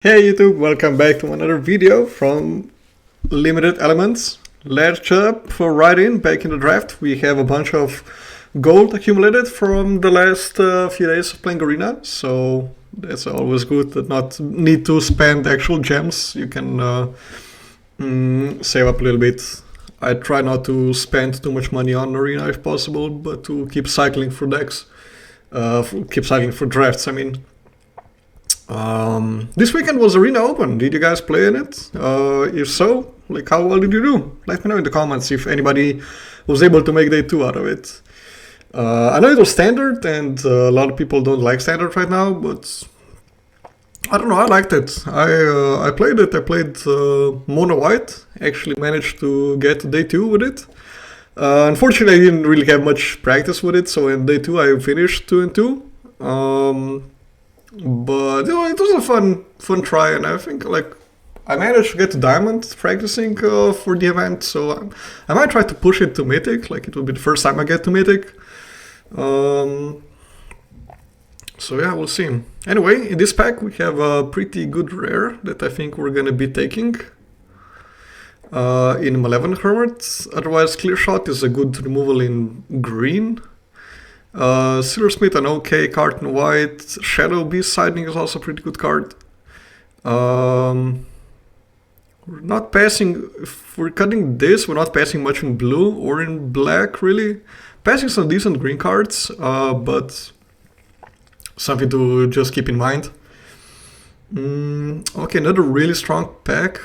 Hey YouTube, welcome back to another video from Limited Elements. Let's jump right in, back in the draft. We have a bunch of gold accumulated from the last few days of playing Arena, so that's always good to not need to spend actual gems. You can save up a little bit. I try not to spend too much money on Arena if possible, but to keep cycling for decks, keep cycling for drafts, I mean. This weekend was Arena Open. Did you guys play in it? If so, like how well did you do? Let me know in the comments if anybody was able to make day 2 out of it. I know it was standard and a lot of people don't like standard right now, but I don't know, I liked it. I played it. I played mono white. Actually managed to get day 2 with it. Unfortunately, I didn't really have much practice with it, so in day 2 I finished 2 and 2. But you know, it was a fun try, and I think like I managed to get to Diamond practicing for the event, so I might try to push it to Mythic. Like it will be the first time I get to Mythic. So yeah, we'll see. Anyway, in this pack we have a pretty good rare that I think we're gonna be taking. In Malevolent Hermit. Otherwise, Clear Shot is a good removal in green. Silversmith, an okay card in white. Shadow Beast Siding is also a pretty good card. We're not passing, if we're cutting this, we're not passing much in blue or in black really. Passing some decent green cards, but something to just keep in mind. Okay, another really strong pack.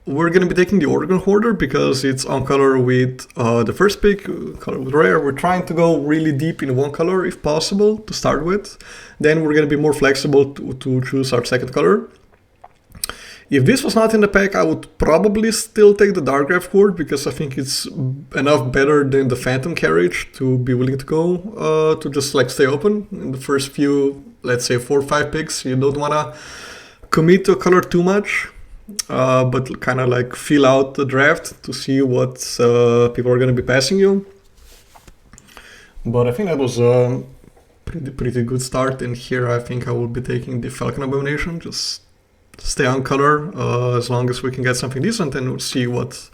We're going to be taking the Organ Hoarder because it's on color with the first pick, color with rare. We're trying to go really deep in one color if possible to start with. Then we're going to be more flexible to choose our second color. If this was not in the pack, I would probably still take the Darkgraph Hoard because I think it's enough better than the Phantom Carriage to be willing to go to just like stay open in the first few, let's say 4 or 5 picks. You don't want to commit to a color too much. But kind of like feel out the draft to see what people are going to be passing you. But I think that was a pretty good start, and here I think I will be taking the Falcon Abomination, just stay on color as long as we can get something decent, and we'll see what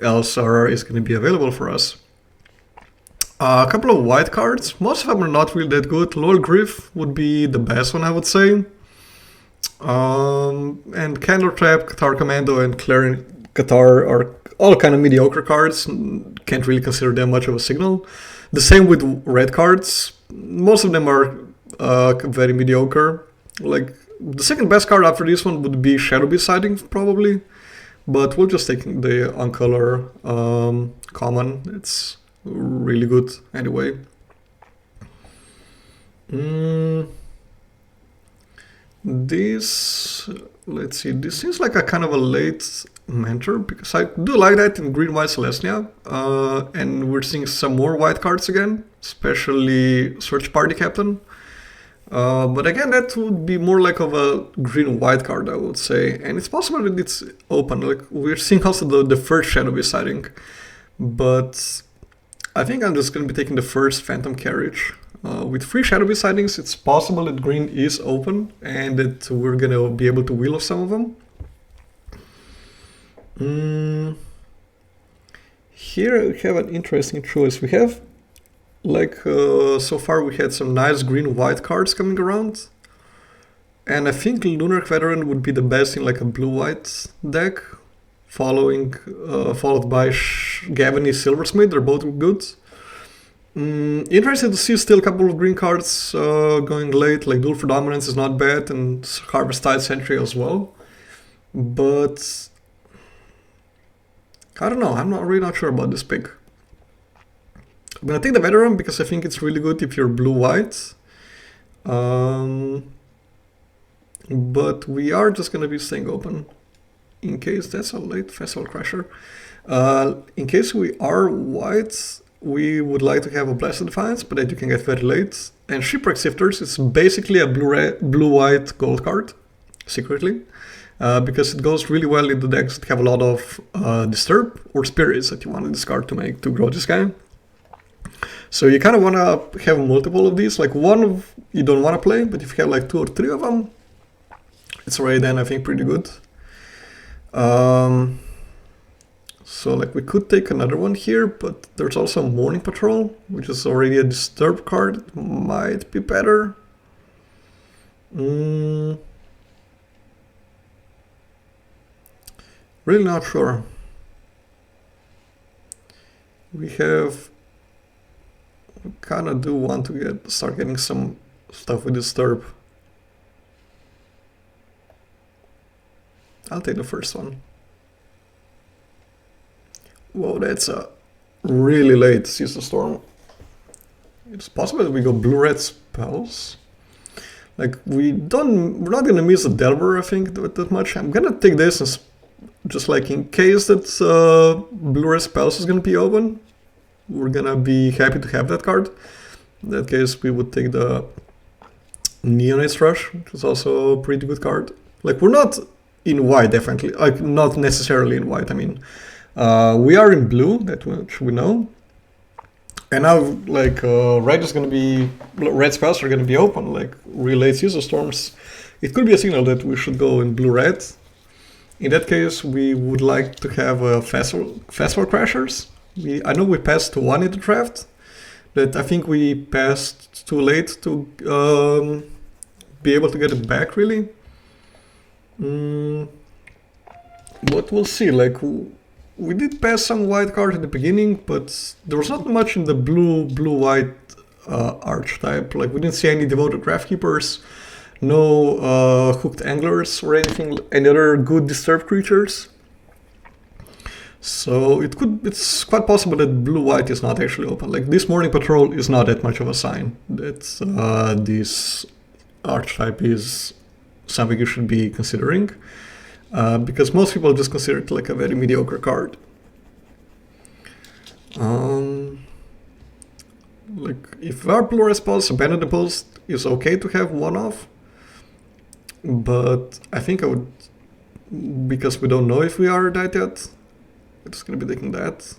else is going to be available for us. A couple of white cards, most of them are not really that good. Lowell Griff would be the best one, I would say. And Candle Trap, Qatar Commando, and Clarion Qatar are all kind of mediocre cards. Can't really consider them much of a signal. The same with red cards. Most of them are very mediocre. Like the second best card after this one would be Shadow Beast Siding probably, but we'll just take the on color common. It's really good anyway. This, let's see, this seems like a kind of a late mentor because I do like that in green white Celestia, and we're seeing some more white cards again, especially Search Party Captain. But again, that would be more like of a green white card, I would say, and it's possible that it's open. Like we're seeing also the first Shadow Beast Siding, but I think I'm just going to be taking the first Phantom Carriage. With 3 Shadow Beast Sidings, it's possible that green is open and that we're gonna be able to wheel off some of them. Here we have an interesting choice. We have, like, so far we had some nice green-white cards coming around. And I think Lunar Veteran would be the best in like a blue-white deck, followed by Gavany Silversmith. They're both good. Interested to see still a couple of green cards going late, like Duel for Dominance is not bad, and Harvest Tide Sentry as well. But I don't know, I'm really not sure about this pick. I'm gonna take the Veteran because I think it's really good if you're blue-white. But we are just gonna be staying open in case that's a late Festival Crasher. In case we are white, we would like to have a Blessed Defiance, but that you can get very late. And Shipwreck Sifters is basically a blue-white gold card, secretly, because it goes really well in the decks that have a lot of Disturb or Spirits that you want to discard to grow this guy. So you kind of want to have multiple of these, like one you don't want to play, but if you have like 2 or 3 of them, It's already then, I think, pretty good. So like we could take another one here, but there's also Morning Patrol, which is already a disturb card. It might be better. Really not sure. We kind of do want to start getting some stuff with disturb. I'll take the first one. Whoa, that's a really late Season Storm. It's possible that we go blue-red spells. Like we're not gonna miss a Delver, I think, that much. I'm gonna take this as just like in case that blue-red spells is gonna be open. We're gonna be happy to have that card. In that case, we would take the Neonate Rush, which is also a pretty good card. Like we're not in white, definitely. Like not necessarily in white. I mean, we are in blue, that much we know. And now, like, red spells are gonna be open, like Relate User Storms. It could be a signal that we should go in blue-red. In that case, we would like to have Festival Crashers. I know we passed to 1 in the draft, but I think we passed too late to be able to get it back, really. But we'll see, like, we did pass some white cards at the beginning, but there was not much in the blue-white archetype. Like, we didn't see any Devoted Craftkeepers, no Hooked Anglers or any other good Disturbed creatures. So it's quite possible that blue-white is not actually open. Like, this Morning Patrol is not that much of a sign that this archetype is something you should be considering. Because most people just consider it like a very mediocre card. Like, if our blue spells, Abandon the Post is okay to have one off, but I think I would, because we don't know if we are that yet, we're just gonna be taking that.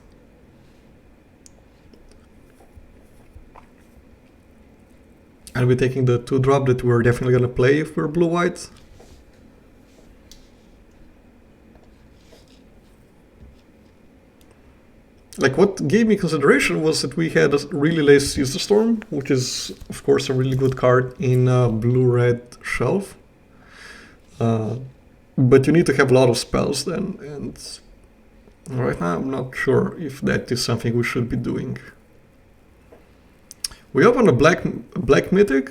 And we're taking the 2-drop that we're definitely gonna play if we're blue-white. Like, what gave me consideration was that we had a really late Season Storm, which is, of course, a really good card in a blue-red shelf. But you need to have a lot of spells then, and right now I'm not sure if that is something we should be doing. We open a black mythic,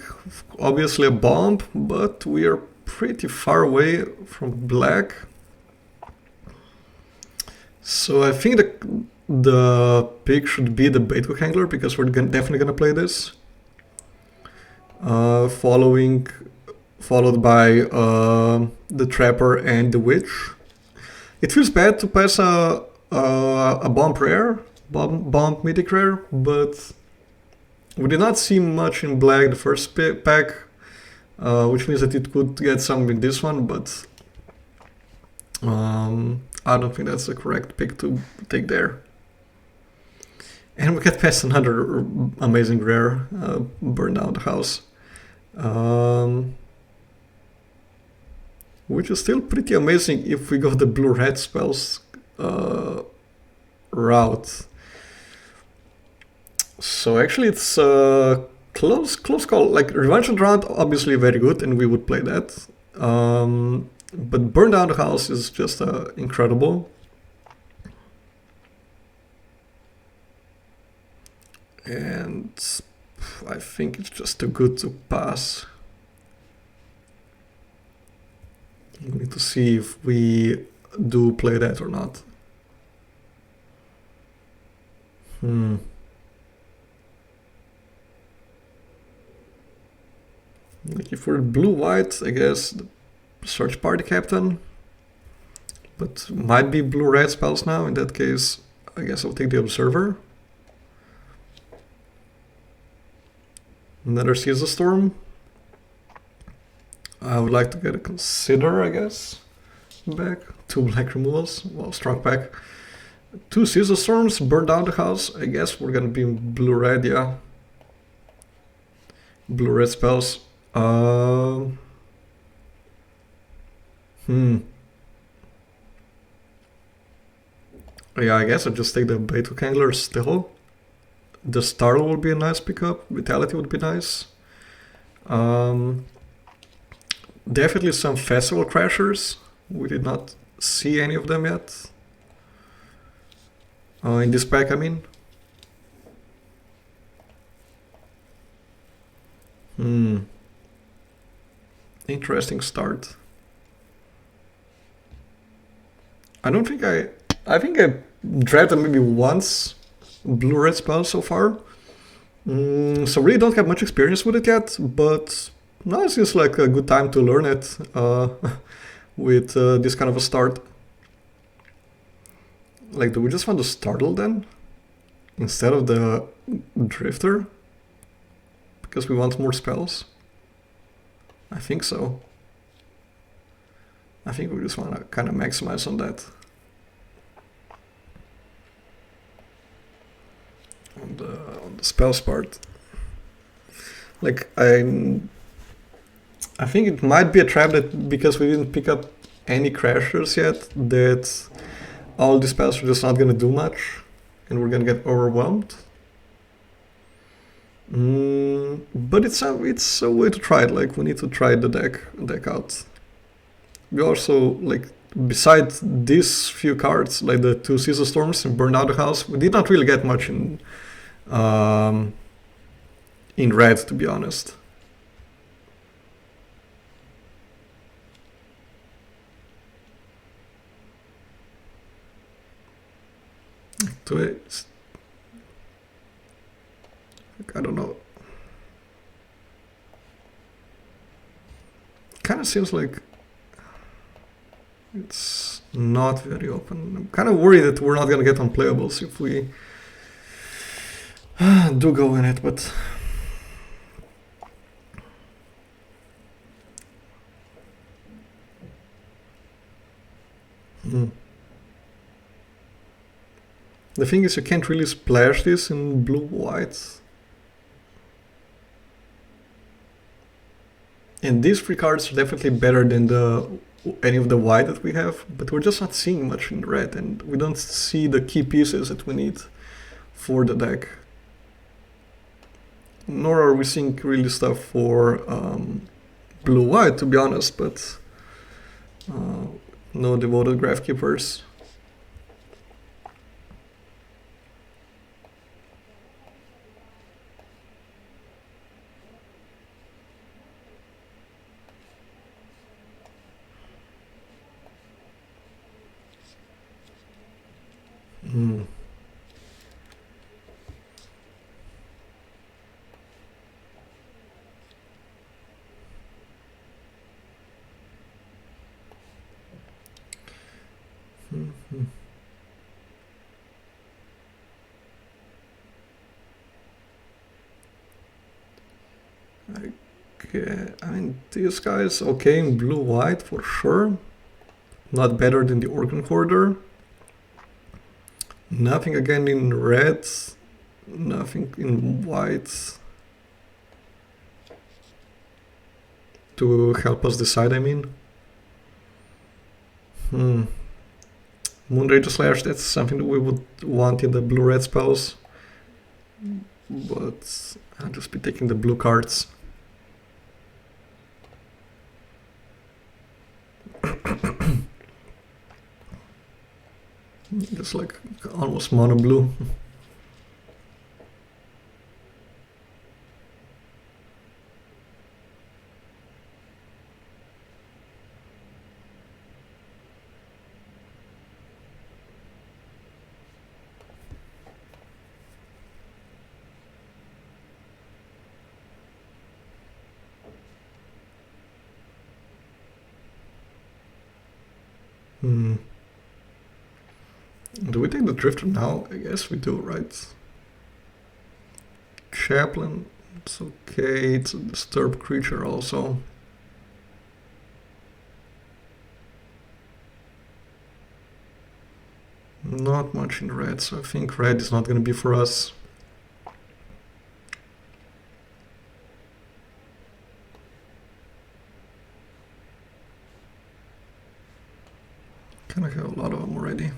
obviously a bomb, but we are pretty far away from black. So I think the pick should be the Baithook Angler, because we're definitely gonna play this. Followed by the Trapper and the Witch. It feels bad to pass a bomb rare, bomb mythic rare, but we did not see much in black the first pack, which means that it could get some in this one, but I don't think that's the correct pick to take there. And we get past another amazing rare, Burn Down the House. Which is still pretty amazing if we go the blue-red spells route. So actually it's a close call. Like, Revenge and Round, obviously very good, and we would play that. But Burn Down the House is just incredible. And I think it's just too good to pass. We need to see if we do play that or not. Like, if we're blue-white, I guess the Search Party Captain. But might be blue-red spells now. In that case, I guess I'll take the Observer. Another Season Storm. I would like to get a Consider, I guess, back. 2 black removals. Well, strong pack. 2 Season Storms, Burn Down the House. I guess we're gonna be in blue-red, yeah. Blue-red spells. Hmm. Yeah, I guess I just take the Baituk Angler still. The Startle would be a nice pickup. Vitality would be nice. Um, Definitely some Festival Crashers. We did not see any of them yet. In this pack, I mean. Interesting start. I don't think I think I drafted maybe once blue-red spell so far. So really don't have much experience with it yet, but now it seems like a good time to learn it with this kind of a start. Like, do we just want to startle then? Instead of the drifter? Because we want more spells? I think so. I think we just want to kind of maximize on that. On the spells part. Like, I think it might be a trap that because we didn't pick up any crashers yet, that all the spells are just not gonna do much and we're gonna get overwhelmed. But it's a way to try it. Like, we need to try the deck out. We also, like, besides these few cards, like the 2 Season Storms and Burn Out the House, we did not really get much in red, to be honest. I don't know. Kind of seems like it's not very open. I'm kind of worried that we're not gonna get unplayables if we do go in it, but the thing is, you can't really splash this in blue-white. And these 3 cards are definitely better than any of the white that we have, but we're just not seeing much in red, and we don't see the key pieces that we need for the deck. Nor are we seeing really stuff for blue-white, to be honest, but no Devoted Graph Keepers. Okay, I mean, this guy is okay in blue-white for sure. Not better than the Organ Hoarder. Nothing again in red. Nothing in white. To help us decide, I mean. Moonrager Slash, that's something that we would want in the blue-red spells. But I'll just be taking the blue cards. Just like almost mono blue. Do we take the Drifter now? I guess we do, right? Chaplain, it's okay, it's a disturbed creature also. Not much in red, so I think red is not gonna be for us. Kind of have a lot of them already.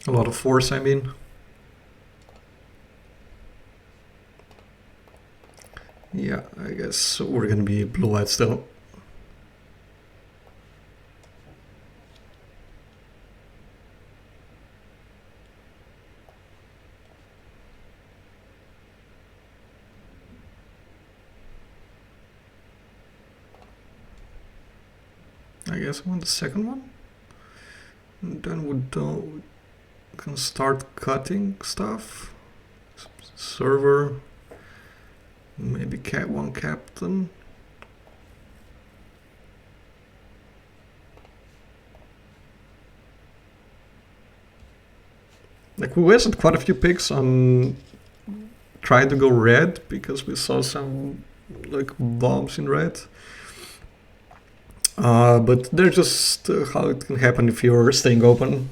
A lot of force, I mean. Yeah, I guess we're gonna be blue-white still. I guess I want the second one. And then we can start cutting stuff. Server. Maybe one captain. Like, we wasted quite a few picks on trying to go red because we saw some like bombs in red. But they're just how it can happen if you're staying open.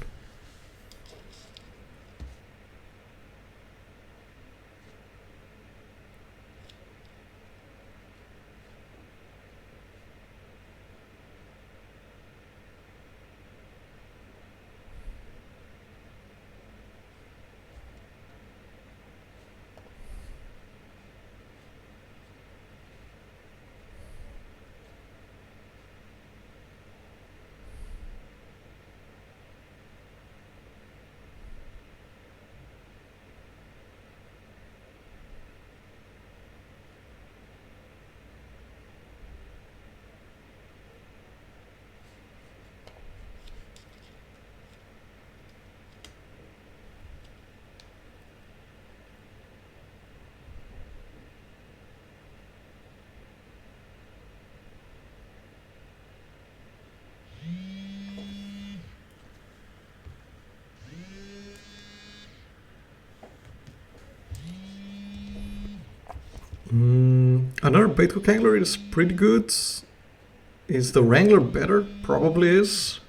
Another bait hook angler is pretty good. Is the Wrangler better? Probably is.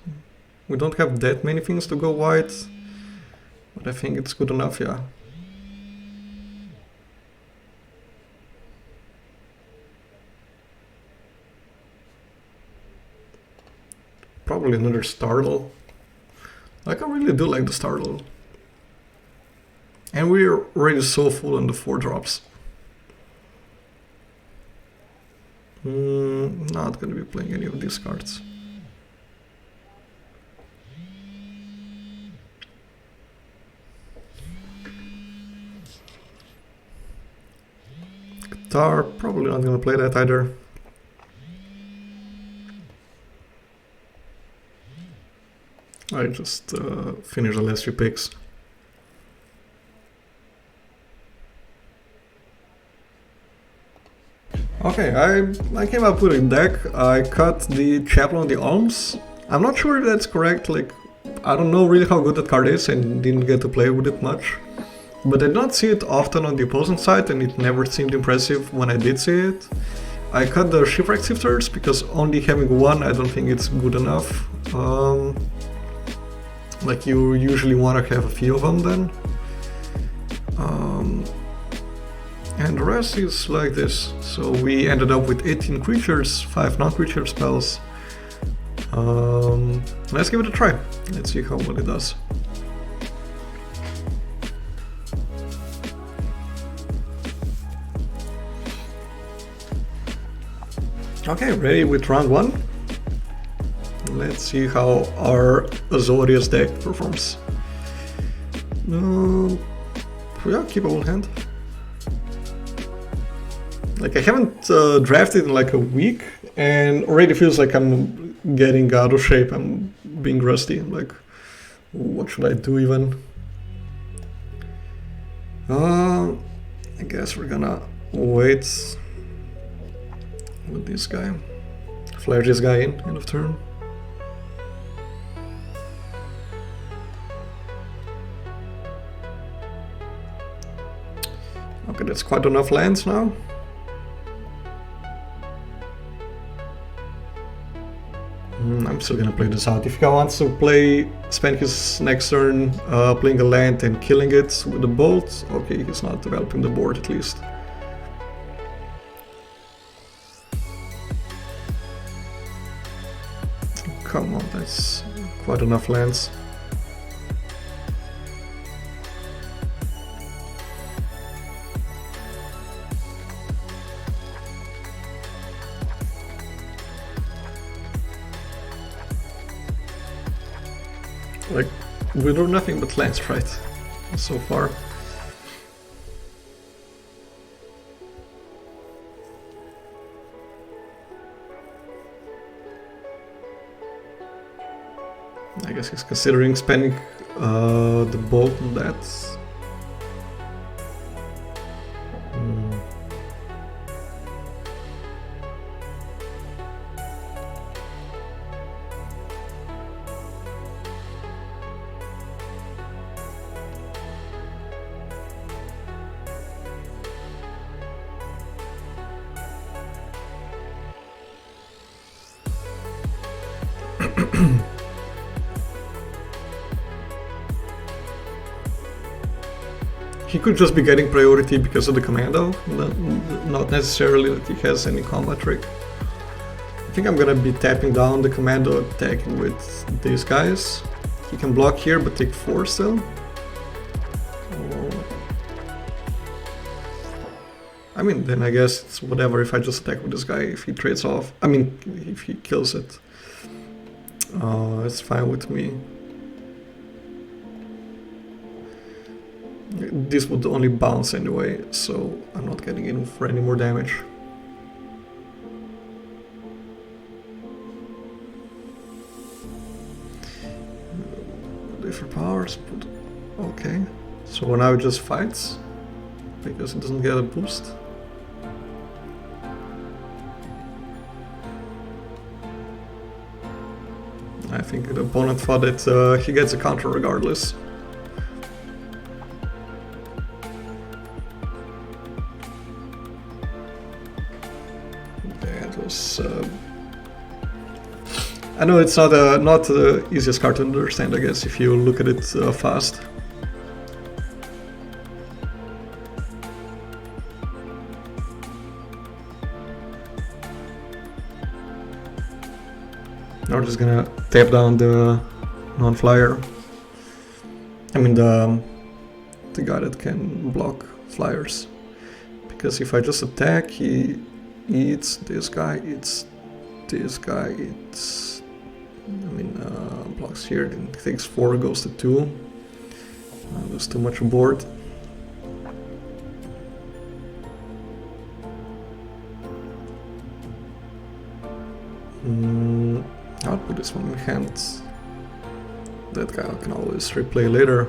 We don't have that many things to go white, but I think it's good enough, yeah. Probably another Startle. Like, I really do like the Startle. And we're already so full on the 4 drops. Not gonna be playing any of these cards. Guitar, probably not gonna play that either. I just finished the last few picks. Okay, I came up with a deck. I cut the Chaplain of the Alms. I'm not sure if that's correct, like, I don't know really how good that card is and didn't get to play with it much. But I don't see it often on the opposing side and it never seemed impressive when I did see it. I cut the Shipwreck Sifters because only having one I don't think it's good enough. Like, you usually want to have a few of them then. And the rest is like this. So we ended up with 18 creatures, 5 non-creature spells. Let's give it a try. Let's see how well it does. Okay, ready with round 1. Let's see how our Azorius deck performs. Yeah, keep a whole hand. Like, I haven't drafted in like a week and already feels like I'm getting out of shape. I'm being rusty. Like, what should I do even? I guess we're gonna wait with this guy. Flare this guy in, end of turn. Okay, that's quite enough lands now. I'm still gonna play this out. If he wants to spend his next turn playing a land and killing it with a bolt, okay, he's not developing the board at least. Come on, that's quite enough lands. Like, we do nothing but lands, right? So far. I guess he's considering spending the bolt on that. He could just be getting priority because of the commando, not necessarily that he has any combat trick. I think I'm gonna be tapping down the commando, attacking with these guys. He can block here but take 4 still. I mean, then I guess it's whatever if I just attack with this guy, if he trades off. I mean, if he kills it. It's fine with me. This would only bounce anyway, so I'm not getting in for any more damage. Different powers, but okay. So now it just fights, because it doesn't get a boost. I think the opponent thought that he gets a counter regardless. I know it's not the easiest card to understand, I guess, if you look at it fast. Now we're just gonna tap down the non-flyer. I mean the guy that can block flyers. Because if I just attack, he eats this guy, eats this guy, eats... I mean, blocks here, then takes 4, goes to 2. There's too much aboard. I'll put this one in hand. That guy I can always replay later.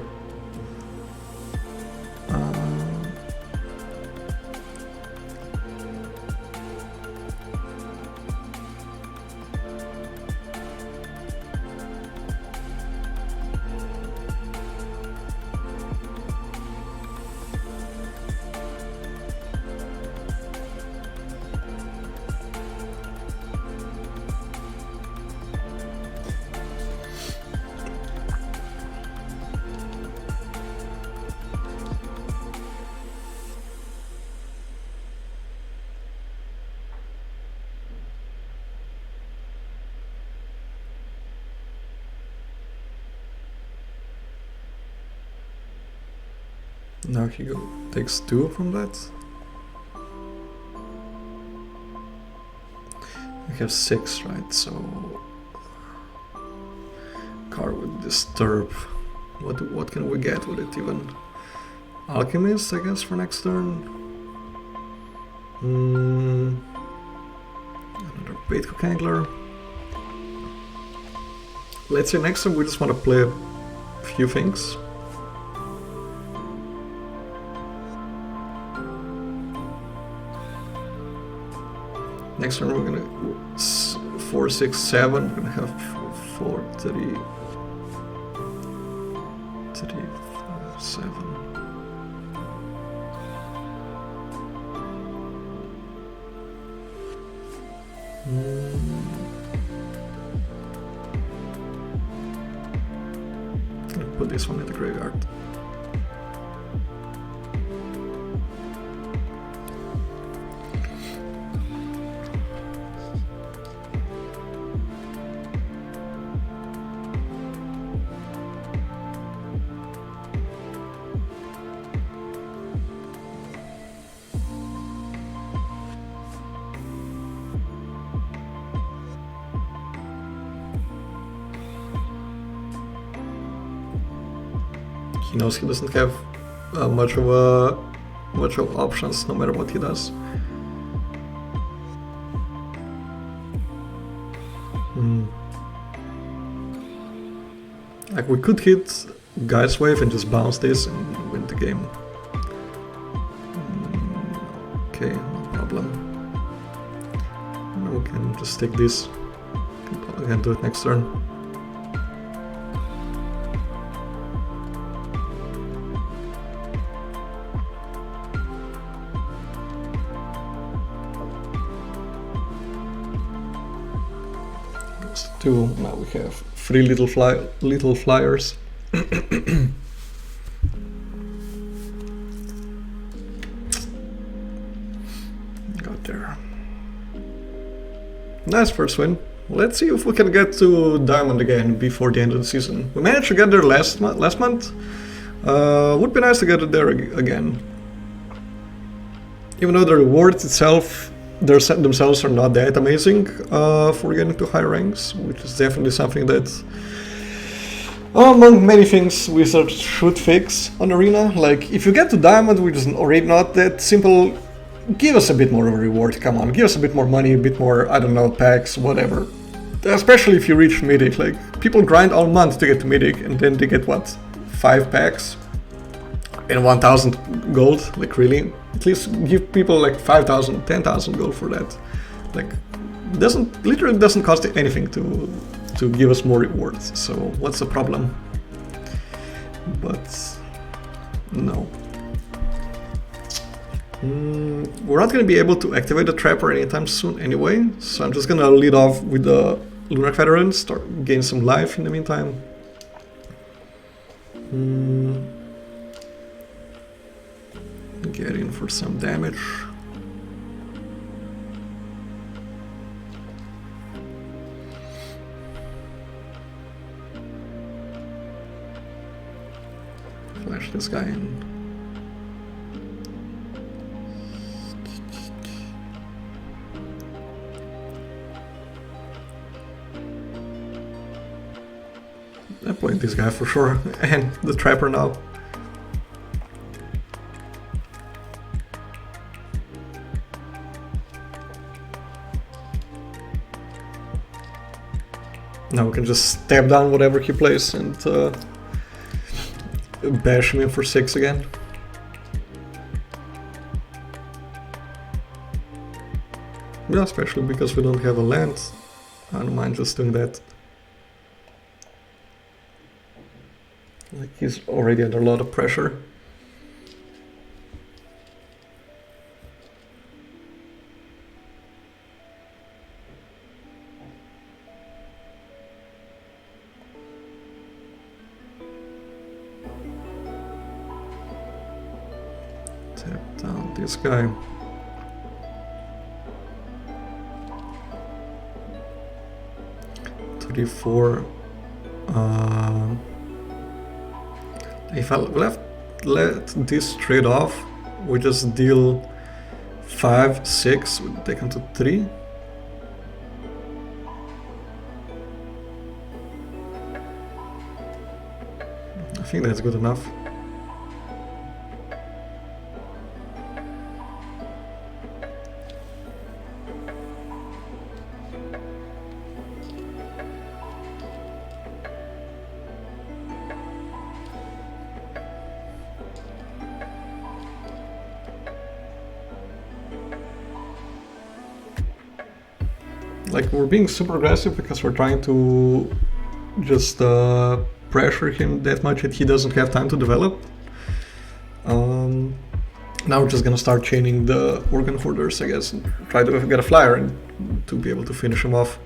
Now he takes 2 from that. We have 6, right? So card with Disturb. What can we get with it even? Alchemist, I guess, for next turn. Another Baitcock Angler. Let's say next time we just want to play a few things. Next turn we're gonna 4, 6, 7. We're gonna have 4, 3, 5, 7. I'll put this one in the graveyard. he knows he doesn't have much of options, no matter what he does. Like, we could hit Guy's Wave and just bounce this and win the game. Okay, no problem. Now we can just take this. We can do it next turn. Two. Now we have 3 little flyers. Got there. Nice first win. Let's see if we can get to Diamond again before the end of the season. We managed to get there last month. Would be nice to get it there again. Even though the rewards itself themselves are not that amazing for getting to high ranks, which is definitely something that, among many things, Wizards should fix on Arena. Like, if you get to Diamond, which is already not that simple, give us a bit more of a reward, come on, give us a bit more money, a bit more, I don't know, packs, whatever. Especially if you reach Mythic, like, people grind all month to get to Mythic, and then they get, what, 5 packs? And 1,000 gold, like, really? At least give people like 5,000, 10,000 gold for that. Like, literally doesn't cost anything to give us more rewards. So what's the problem? But no. We're not going to be able to activate the Trapper anytime soon anyway. So I'm just going to lead off with the Lunar Veteran, gain some life in the meantime. Get in for some damage. Flash this guy in. I played this guy for sure, and the Trapper now. Now we can just stab down whatever he plays and bash him in for 6 again. Yeah, especially because we don't have a land. I don't mind just doing that. Like, he's already under a lot of pressure. Tap down this guy. Four. If I let this trade off, we just deal 5, 6, we take him to 3. I think that's good enough. Like, we're being super aggressive because we're trying to just pressure him that much that he doesn't have time to develop. Now we're just gonna start chaining the Organ Hoarders, I guess, and try to get a flyer and to be able to finish him off.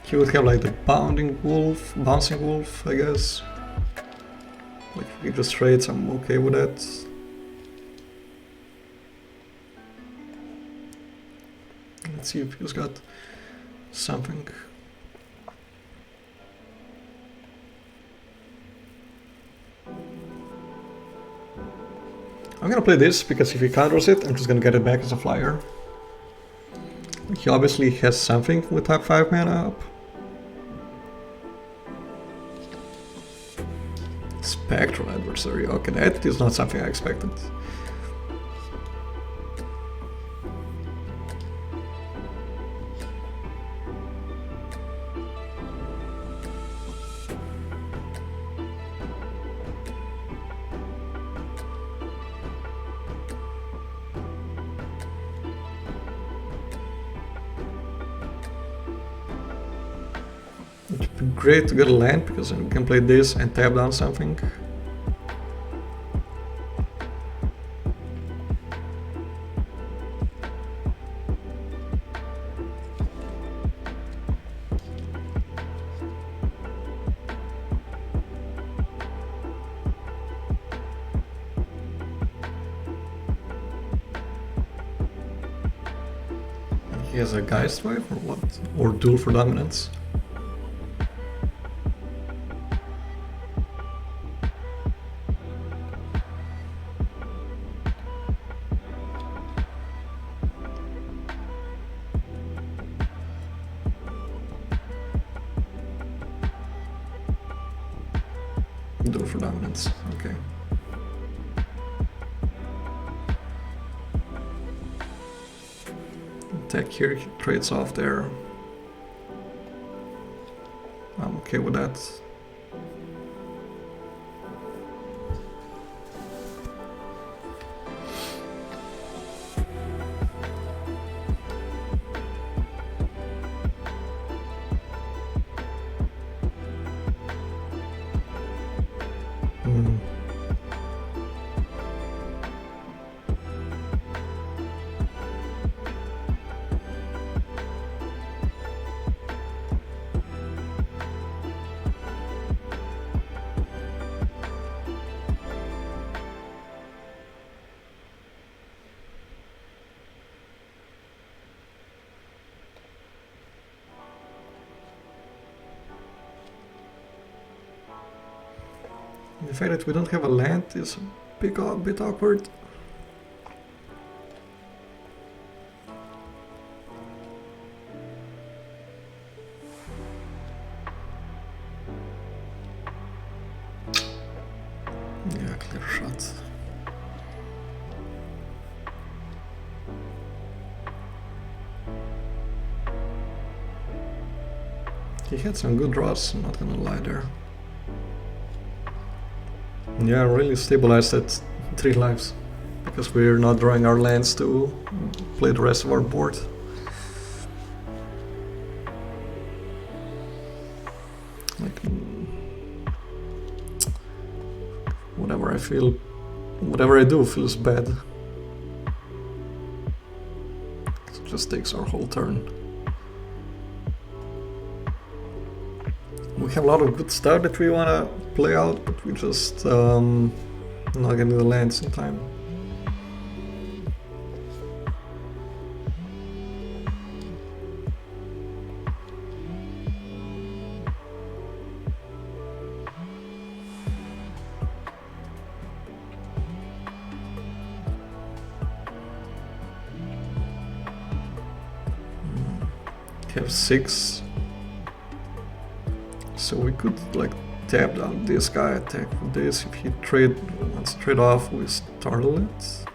He would have like the bouncing wolf, I guess. Like if he just trades, I'm okay with that. Let's see if he's got something. I'm gonna play this because if he counters it, I'm just gonna get it back as a flyer. He obviously has something with type 5 mana up. Spectral Adversary, okay, that is not something I expected. It'd be great to get a land because then we can play this and tap down something. He has a Geist Wave or what? Or Duel for Dominance? Duel for Dominance, okay. Attack here, he trades off there. I'm okay with that. The fact that we don't have a land is a bit awkward. Yeah, clear shot. He had some good draws, I'm not gonna lie there. Yeah, really stabilized at 3 lives, because we're not drawing our lands to play the rest of our board. Like, whatever I do feels bad. It just takes our whole turn. We have a lot of good stuff that we wanna play out, but we just not getting the lands in time. We have 6. So we could like tap down this guy, attack with this. If he wants to trade off, we startle it.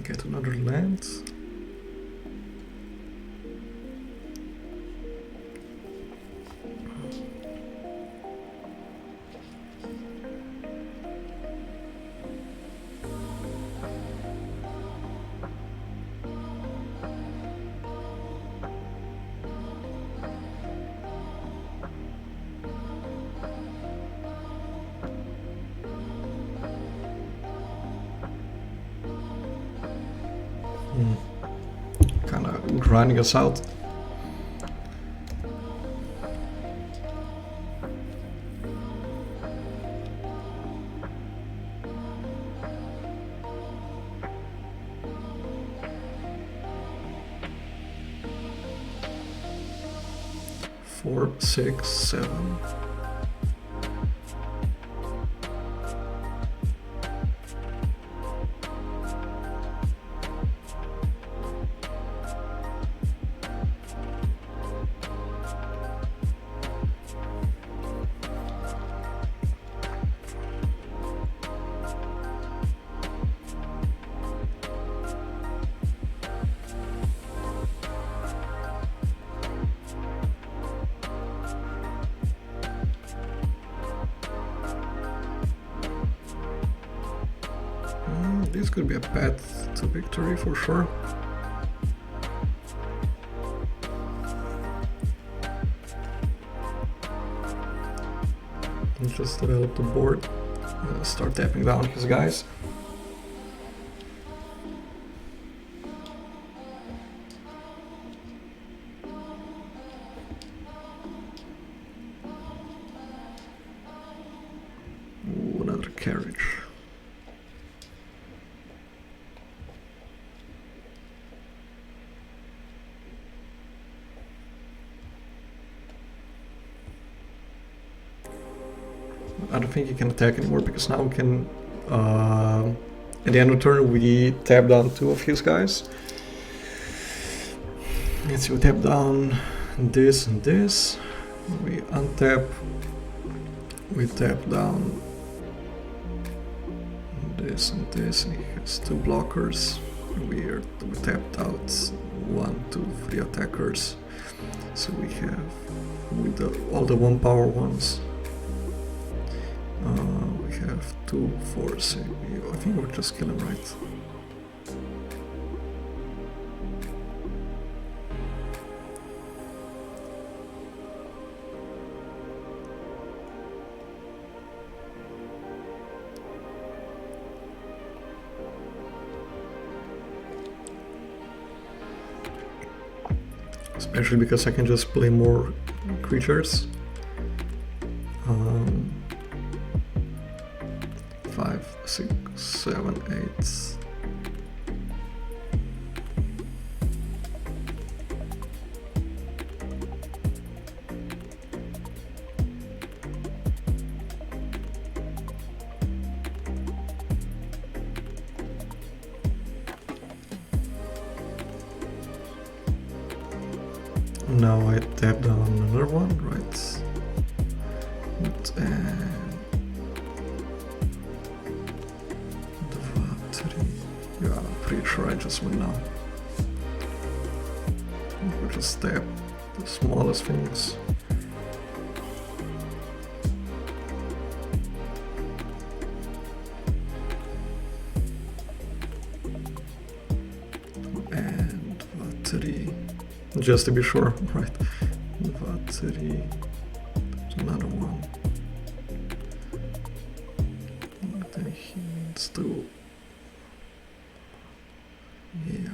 Get another land. grinding us out. Four, 6, 7. This could be a path to victory for sure. Let's just develop the board. Start tapping down his guys. Ooh, another carriage. I don't think he can attack anymore because now we can, at the end of the turn, we tap down 2 of his guys. Let's see, we tap down this and this. We untap. We tap down this and this, and he has 2 blockers. We tapped out 1, 2, 3 attackers. So we have with all the 1 power ones. We have 2, 4, 6. I think we're just killing right. Especially because I can just play more creatures. 5, 6, 7, 8. Now I tap down another one, right? Yeah, I'm pretty sure I just win now. We just tap the smallest things. And battery. Just to be sure, right? Battery. There's another one. Then he needs to. Yeah.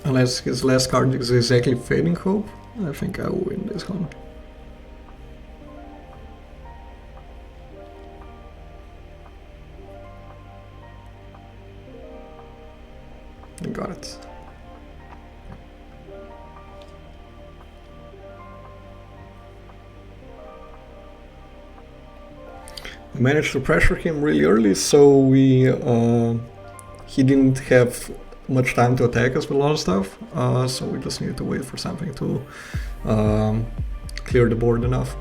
Unless his last card is exactly Fading Hope, I think I will win this one. Got it. We managed to pressure him really early, so he didn't have much time to attack us with a lot of stuff, so we just needed to wait for something to clear the board enough.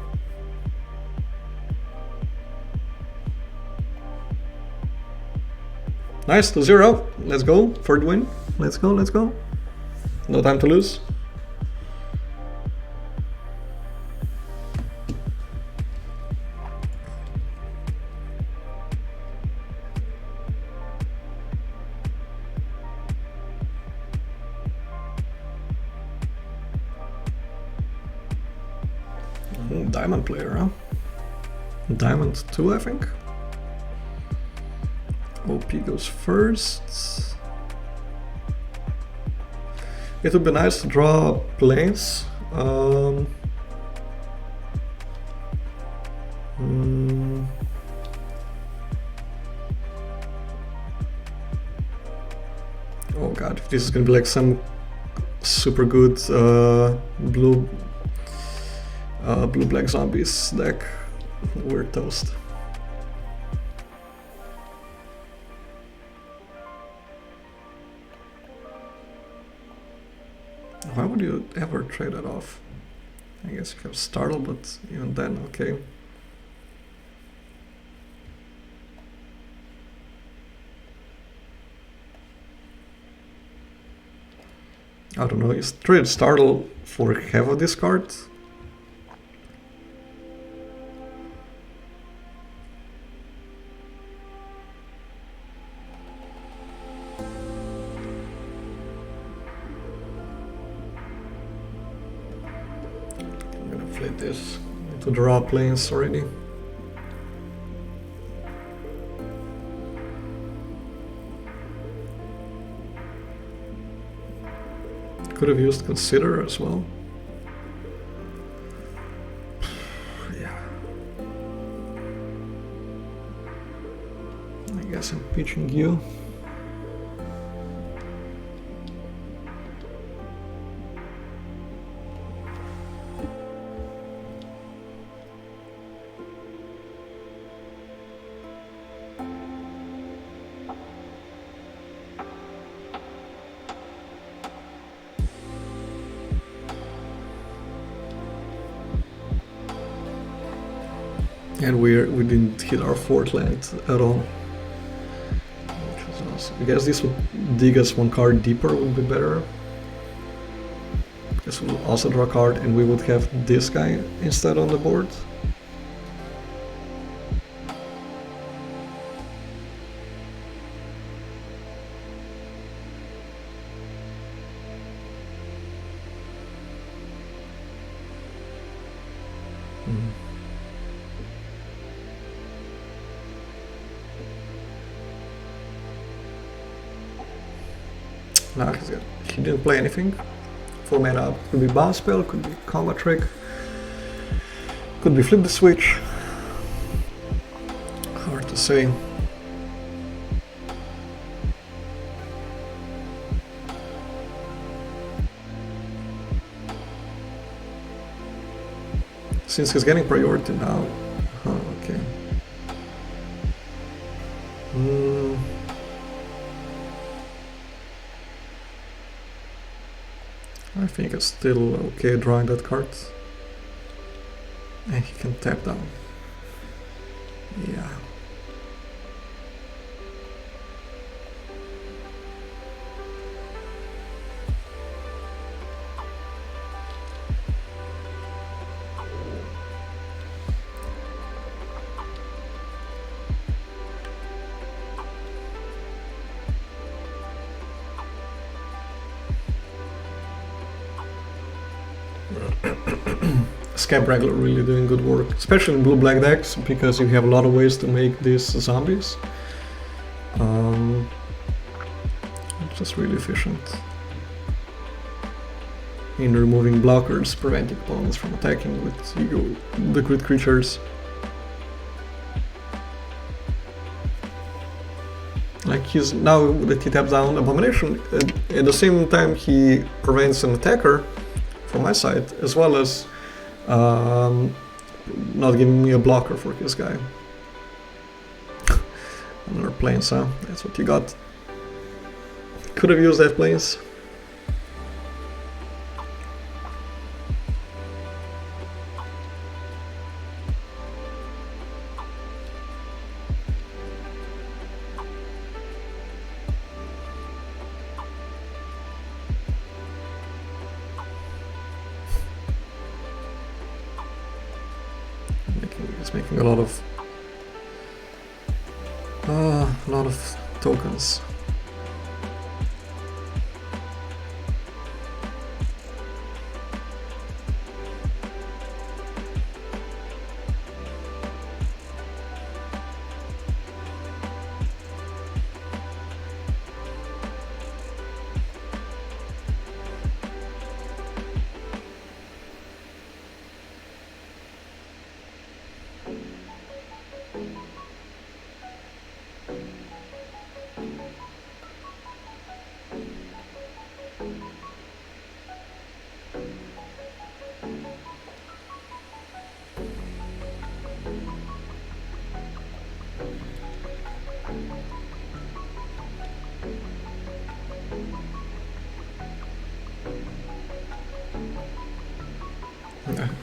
Nice, 2-0. Let's go for the win. Let's go, let's go. No time to lose. Diamond player, huh? Diamond 2, I think. OP goes first. It would be nice to draw planes. Oh god, if this is gonna be like some super good blue-black zombies deck, we're toast. Why would you ever trade that off? I guess you have Startle, but even then, okay. I don't know, is trade Startle for have a discard? I'm gonna flip this to draw planes already. Could have used Consider as well. Yeah. I guess I'm pitching you. And we didn't hit our 4th land at all. Which was awesome. I guess this would dig us one card deeper, would be better. This will also draw a card and we would have this guy instead on the board. Nah, he didn't play anything. 4 mana up. Could be bounce spell, could be combat trick, could be flip the switch. Hard to say. Since he's getting priority now. Oh, okay. I think it's still okay drawing that card. And he can tap down. Yeah. Scab Wrangler really doing good work, especially in blue-black decks, because you have a lot of ways to make these zombies. Just really efficient in removing blockers, preventing opponents from attacking with the crit creatures. Like he's now that he taps down Abomination, at the same time he prevents an attacker from my side, as well as not giving me a blocker for his guy. Another planes, huh? That's what you got. Could have used that planes. It's making a lot of tokens.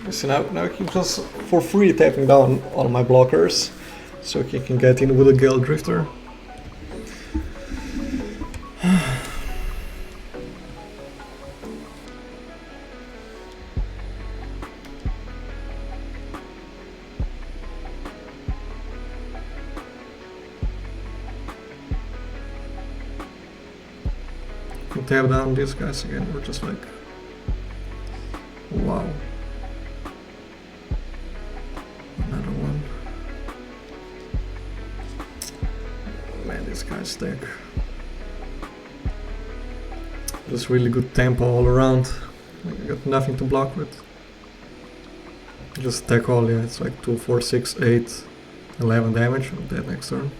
So now he was for free tapping down all my blockers, so he can get in with a Gale Drifter. Tap down these guys again, we're just like, wow. Another one. Man, this guy's deck. Just really good tempo all around. I got nothing to block with. Just attack all, yeah, it's like 2, 4, 6, 8, 11 damage on that next turn.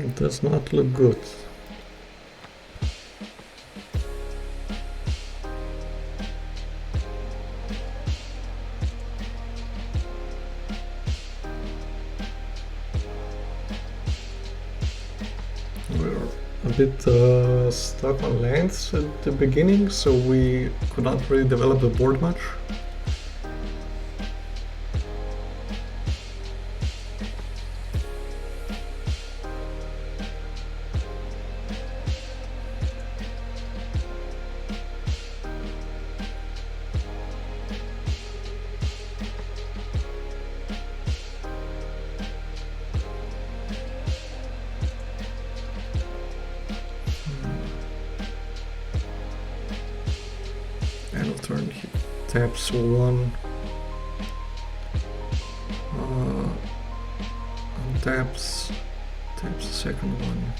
It does not look good. We're a bit stuck on lands at the beginning, so we could not really develop the board much. End of turn, he taps one, taps the second one.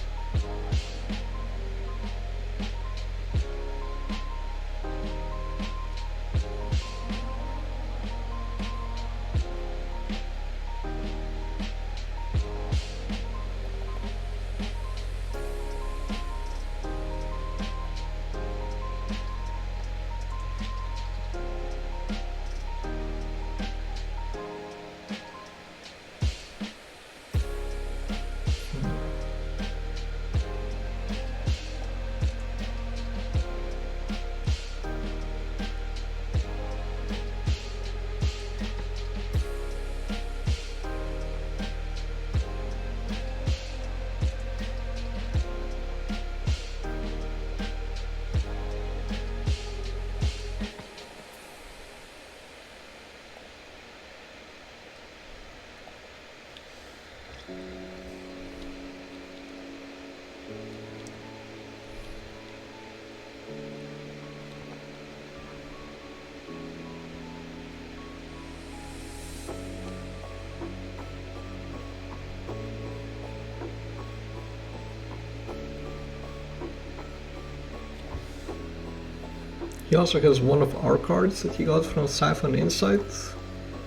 He also has one of our cards that he got from Siphon Insight.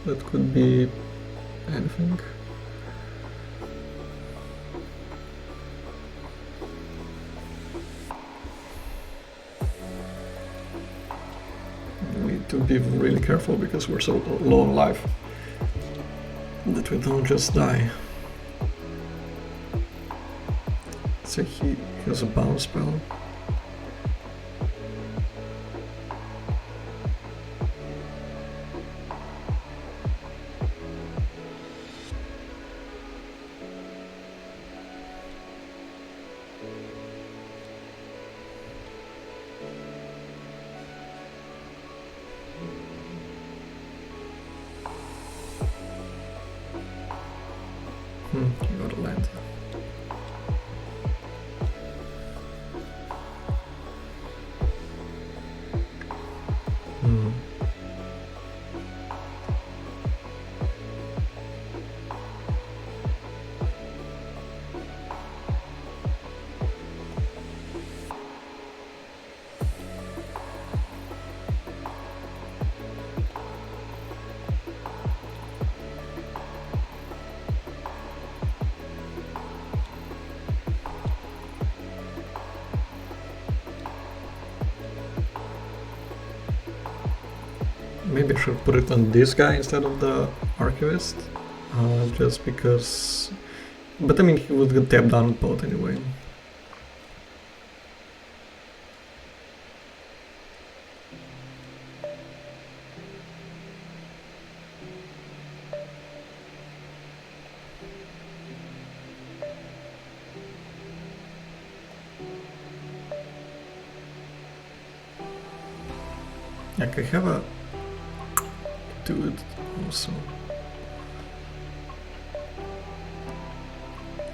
That could be anything. We need to be really careful because we're so low on life that we don't just die. So he has a bounce spell. Maybe I should put it on this guy instead of the Archivist, just because... But I mean, he would get tapped down both anyway. Like I have a dude also.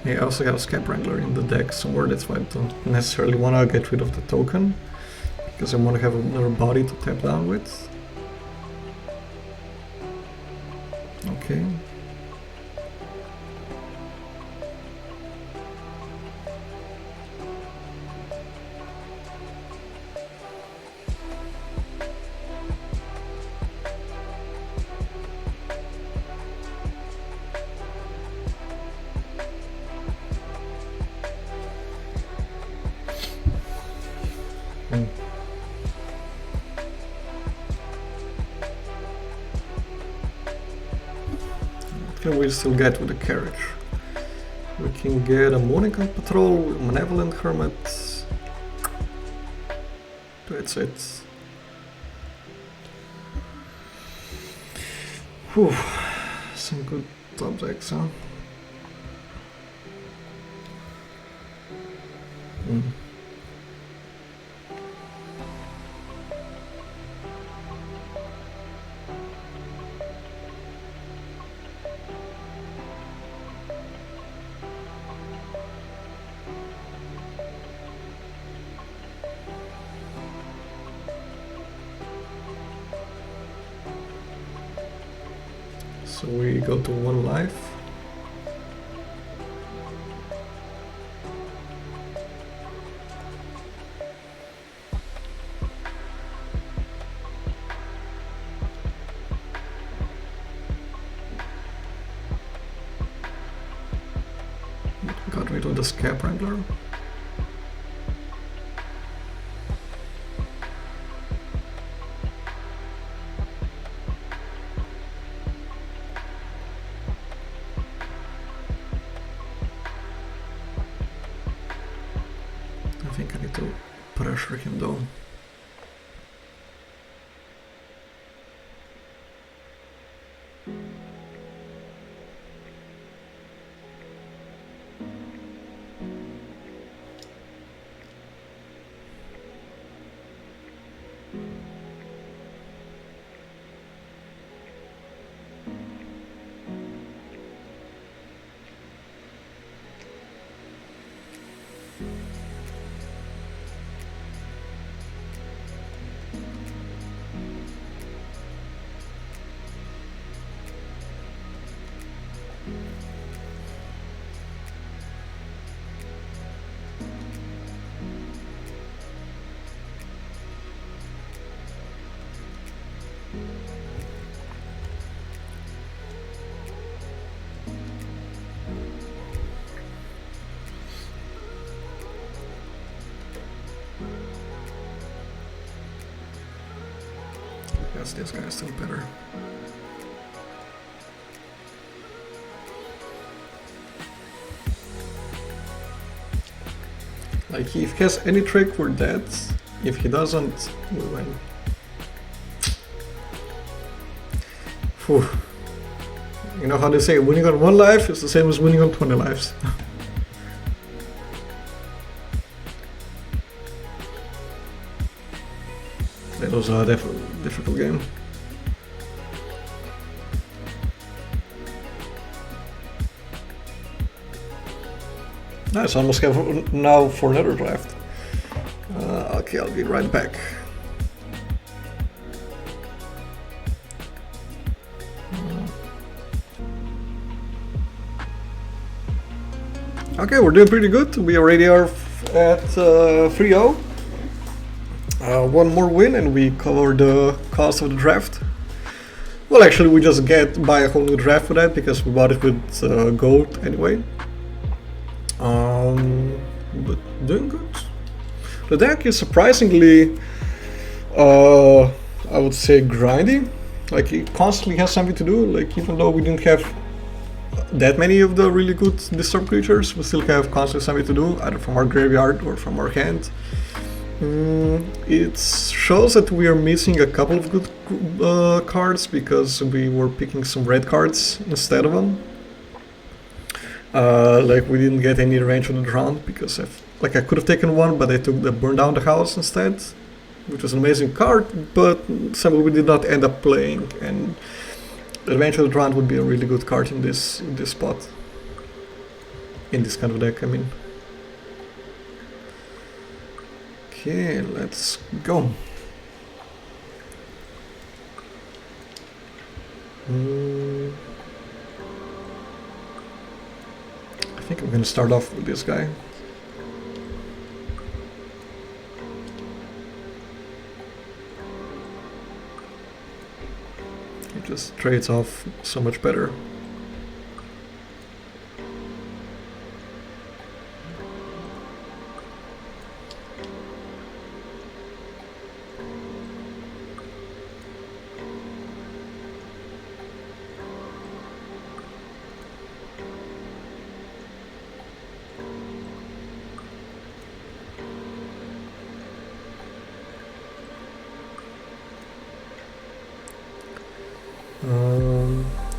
Yeah, I also got a Scap Wrangler in the deck somewhere, that's why I don't necessarily want to get rid of the token, because I want to have another body to tap down with. Okay. What can we still get with the carriage? We can get a Morning Patrol, Malevolent Hermit. That's it. Whew. Some good top decks, huh? So we go to 1 life. Got rid of the Scap Wrangler. I think I need to pressure him though. Guess this guy's still better. Like, if he has any trick, we're dead. If he doesn't, we win. Whew. You know how they say, winning on 1 life is the same as winning on 20 lives. That was a difficult game. Nice, almost have now for another draft. Okay, I'll be right back. Okay, we're doing pretty good. We already are at 3-0. 1 more win and we cover the cost of the draft. Well, actually, we just buy a whole new draft for that because we bought it with gold anyway. But doing good. The deck is surprisingly, I would say, grindy. Like, he constantly has something to do. Like, even though we didn't have that many of the really good disturb creatures, we still have constantly something to do, either from our graveyard or from our hand. It shows that we are missing a couple of good cards because we were picking some red cards instead of them. Like, we didn't get any range on the round because I could have taken one, but I took the burn down the house instead, which was an amazing card, but somehow we did not end up playing, and Revenge of the Drowned would be a really good card in this spot. In this kind of deck, I mean. Okay, let's go. I think I'm gonna start off with this guy. It just trades off so much better.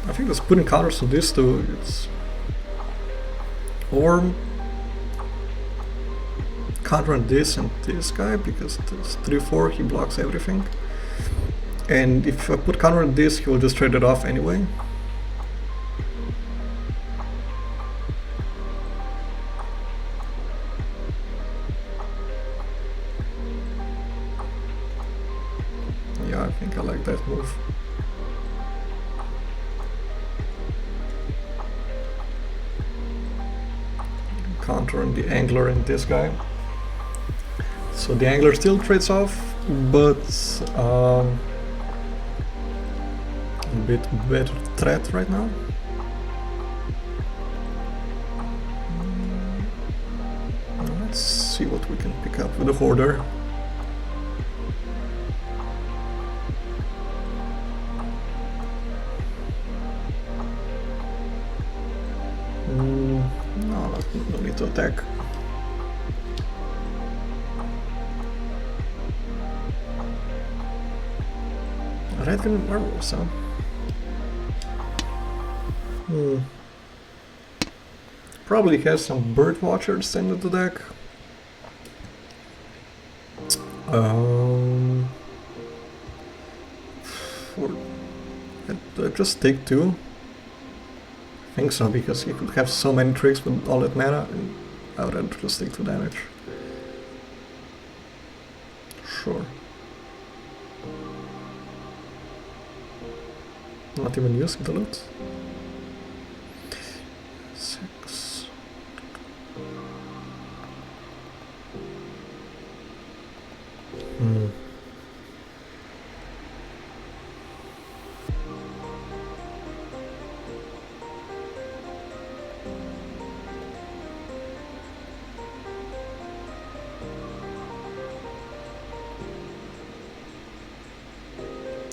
I think there's putting counters on this too. Or counter on this and this guy, because it's 3-4, he blocks everything. And if I put counter on this, he will just trade it off anyway. Yeah, I think I like that move. Counter on the angler and this guy. So the angler still trades off, but a bit better threat right now. Let's see what we can pick up with the hoarder. No need to attack. Red can werewolves, huh? Probably has some bird watchers into the deck. I'd just take two. I think so, because he could have so many tricks with all that mana, and I would rather just take 2 damage. Sure. Not even using the loot. 6.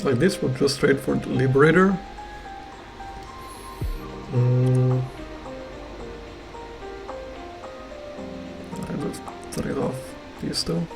Like this would just trade for the Liberator. I just trade off these two.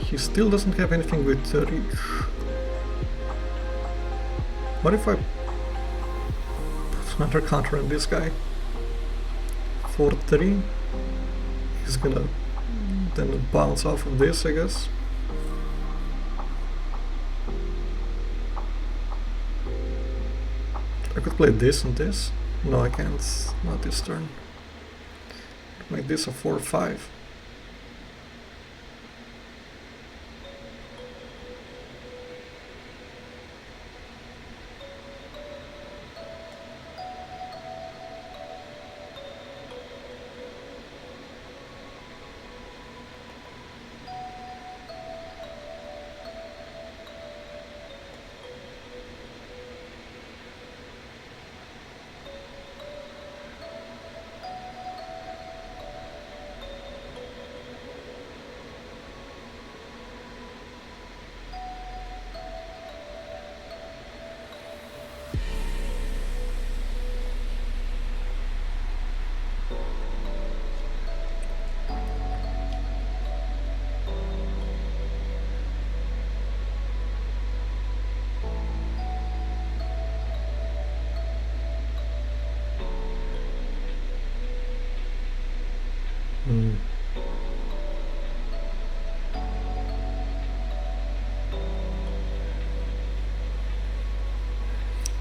He still doesn't have anything with reach. What if I put another counter on this guy? 4-3. He's gonna then bounce off of this, I guess. I could play this and this. No, I can't. Not this turn. Make this a 4-5.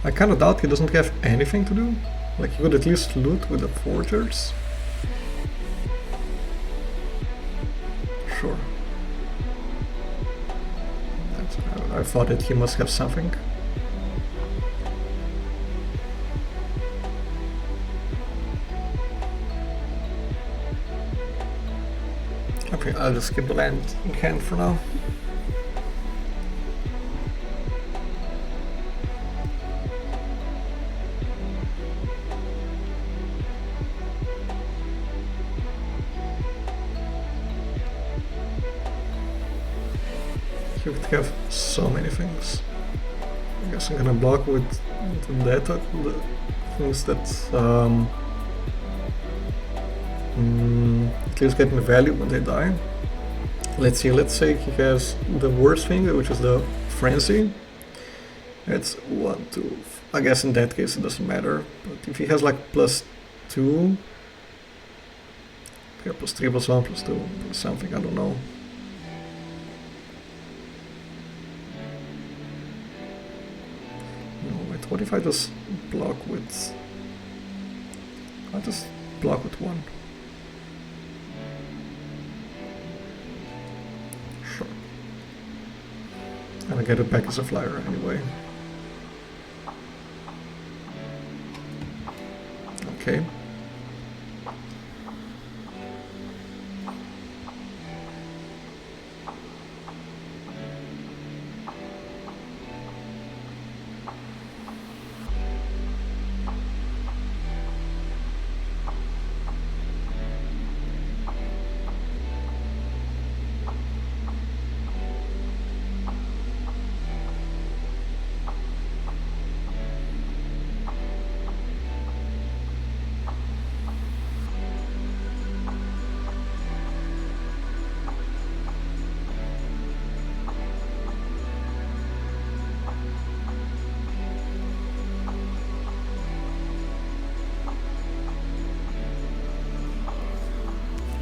I kind of doubt he doesn't have anything to do. Like, he could at least loot with the forgers. Sure. I thought that he must have something. Okay, I'll just keep the land in hand for now. You could have so many things. I guess I'm gonna block with the things that at least get me value when they die. Let's see, let's say he has the worst thing, which is the frenzy. It's 1, 2. I guess in that case it doesn't matter. But if he has like +2, okay, +3, +1, +2, something, I don't know. What if I just block with... I'll just block with 1. Sure. And I get it back as a flyer anyway. Okay.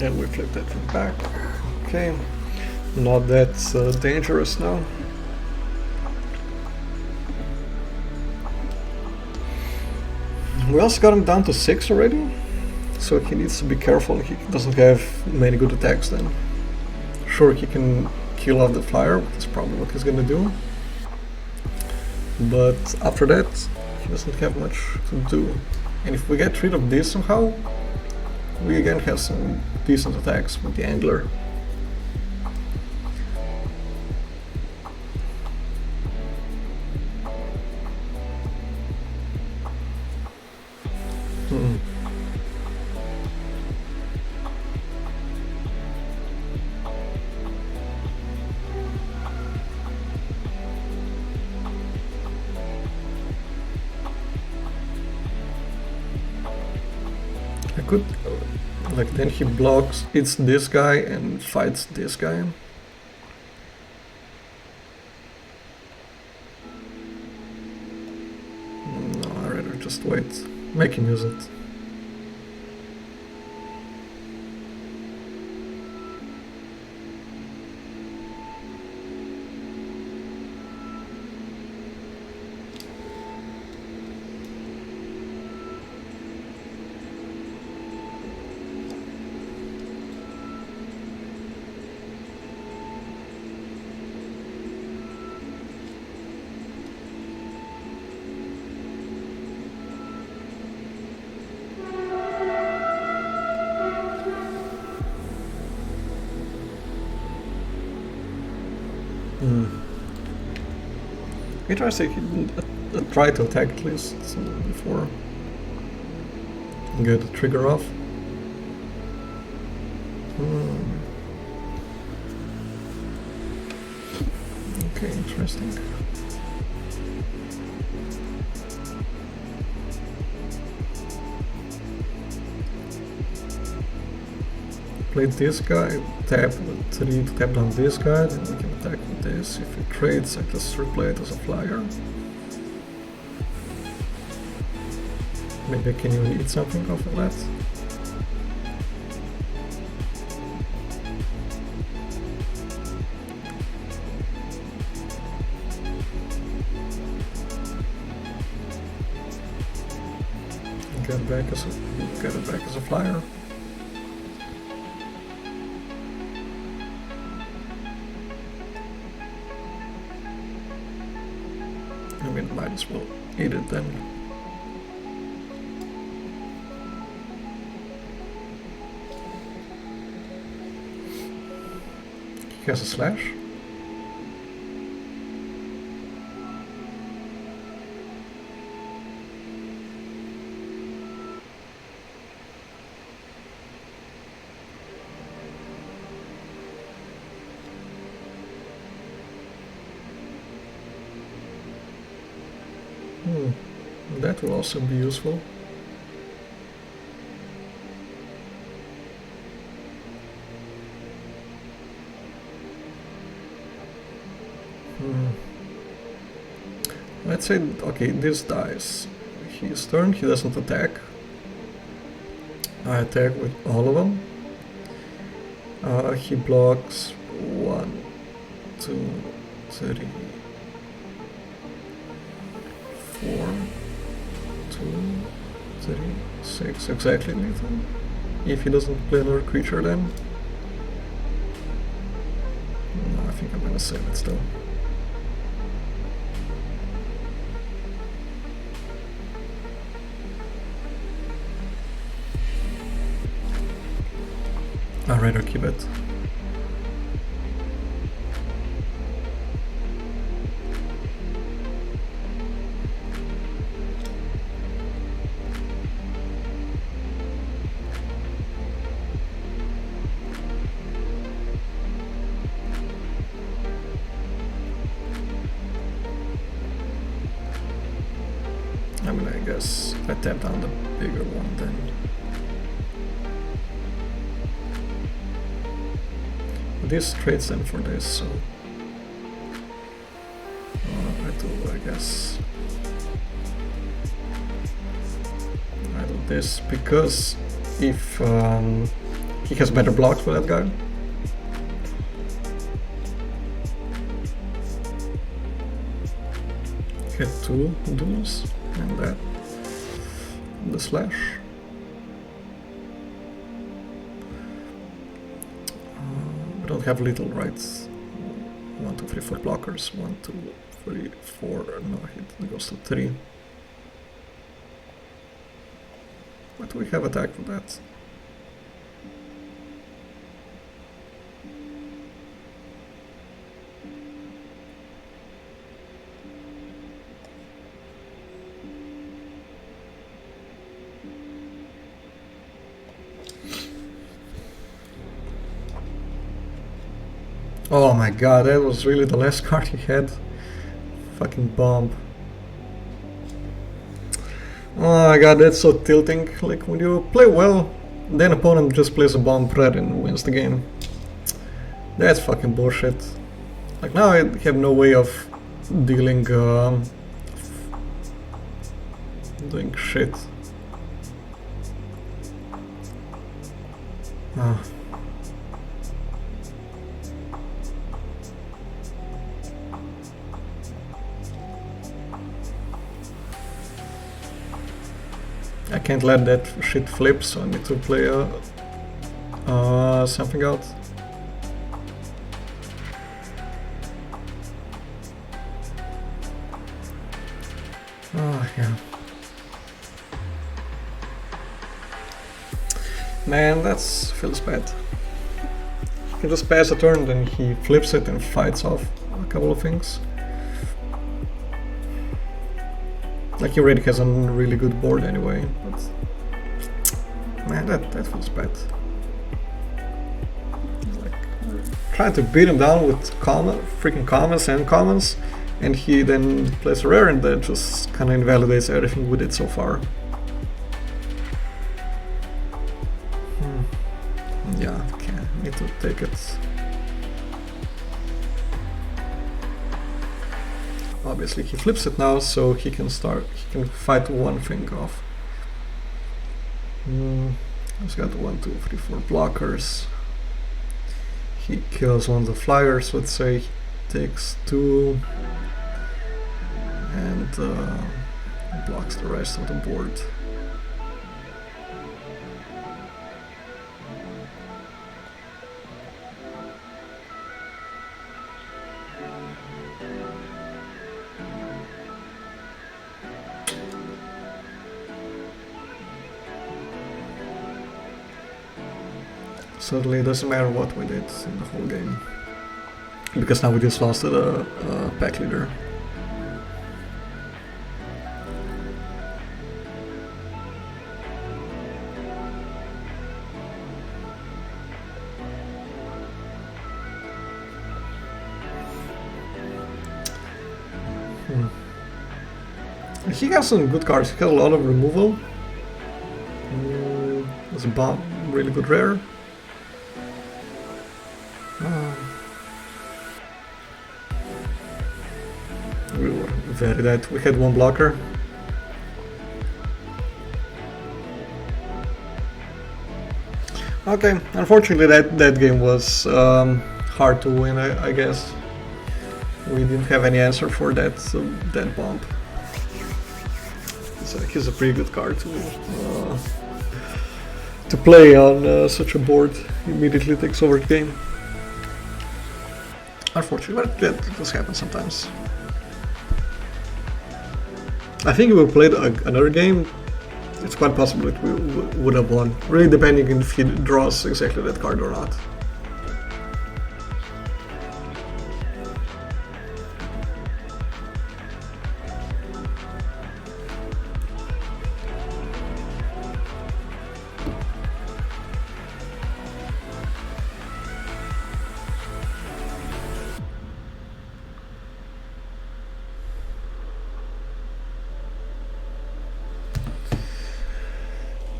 And we flip that thing back. Okay, not that dangerous now. We also got him down to 6 already, so he needs to be careful. He doesn't have many good attacks then. Sure, he can kill off the flyer, that's probably what he's gonna do. But after that, he doesn't have much to do. And if we get rid of this somehow, we again have some decent attacks with the angler. I could, like, then he blocks, it's this guy and fights this guy. No, I'd rather just wait. Make him use it. Interesting, he didn't try to attack at least before. Get the trigger off. Okay, interesting. Play this guy, tap with 3 to tap down this guy, then we can attack with this. If he trades, I just replay it as a flyer. Maybe can you eat something off of that? Get it back as a flyer. I mean, might as well eat it then. He has a slash. That will also be useful. Let's say, okay, this dies. His turn, he doesn't attack. I attack with all of them. He blocks 1, 2, 3, 4, 2, 3, 6, exactly lethal. If he doesn't play another creature then. No, I think I'm gonna save it still. I'd rather keep it. I mean, I guess I tap down the bigger one then. This trades them for this, so I do, I guess. I do this because if he has better blocks for that guy. Hit 2 duels and that the slash. We don't have little rights. 1, 2, 3, 4 blockers. 1, 2, 3, 4. No, it goes to 3. What do we have attack for that? Oh my god, that was really the last card he had. Fucking bomb. Oh my god, that's so tilting. Like, when you play well, then opponent just plays a bomb red and wins the game. That's fucking bullshit. Like, now I have no way of dealing, doing shit. I can't let that shit flip, so I need to play something out. Oh, yeah. Man, that feels bad. You can just pass a turn, then he flips it and fights off a couple of things. Like he already has a really good board anyway, but man, that feels bad. Like trying to beat him down with freaking commons and commons, and he then plays a rare and that just kind of invalidates everything we did so far. Yeah, okay, need to take it. Obviously he flips it now, so he can fight one thing off. He's got 1, 2, 3, 4 blockers. He kills one of the flyers, let's say, he takes 2 and blocks the rest of the board. Suddenly it doesn't matter what we did in the whole game, because now we just lost the pack leader. He has some good cards, he has a lot of removal. There's a bomb, really good rare. We were very dead. We had one blocker. Okay, unfortunately that game was hard to win, I guess. We didn't have any answer for that bomb. He's a pretty good card to play on such a board. Immediately takes over the game. Unfortunately, but that does happen sometimes. I think if we played another game, it's quite possible that we would have won. Really depending if he draws exactly that card or not.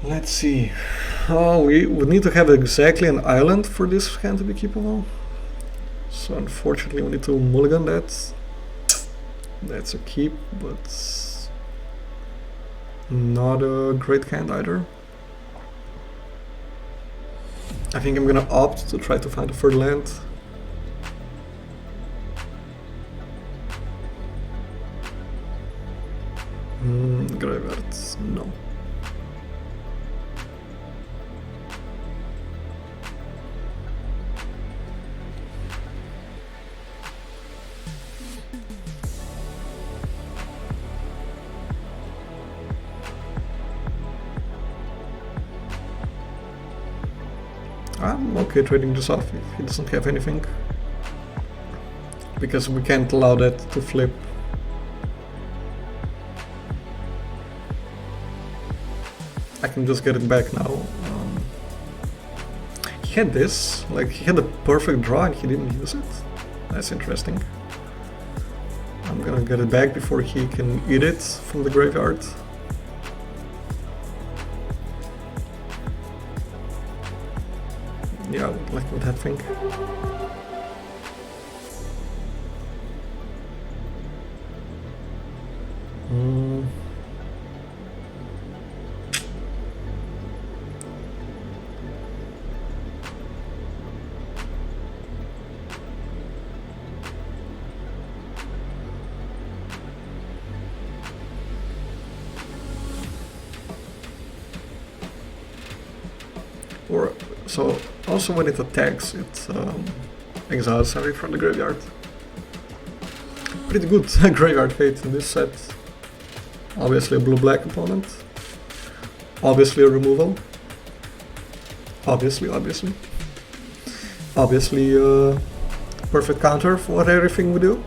Let's see. Oh, we would need to have exactly an island for this hand to be keepable. So unfortunately we need to mulligan that. That's a keep, but not a great hand either. I think I'm gonna opt to try to find a third land. Graveyard, no. I'm okay trading this off if he doesn't have anything, because we can't allow that to flip. I can just get it back now. He had this, like he had a perfect draw and he didn't use it. That's interesting. I'm gonna get it back before he can eat it from the graveyard. Yeah, like with that thing. So also when it attacks, it exiles everything from the graveyard. Pretty good graveyard fate in this set. Obviously a blue-black opponent. Obviously a removal. Obviously a perfect counter for everything we do.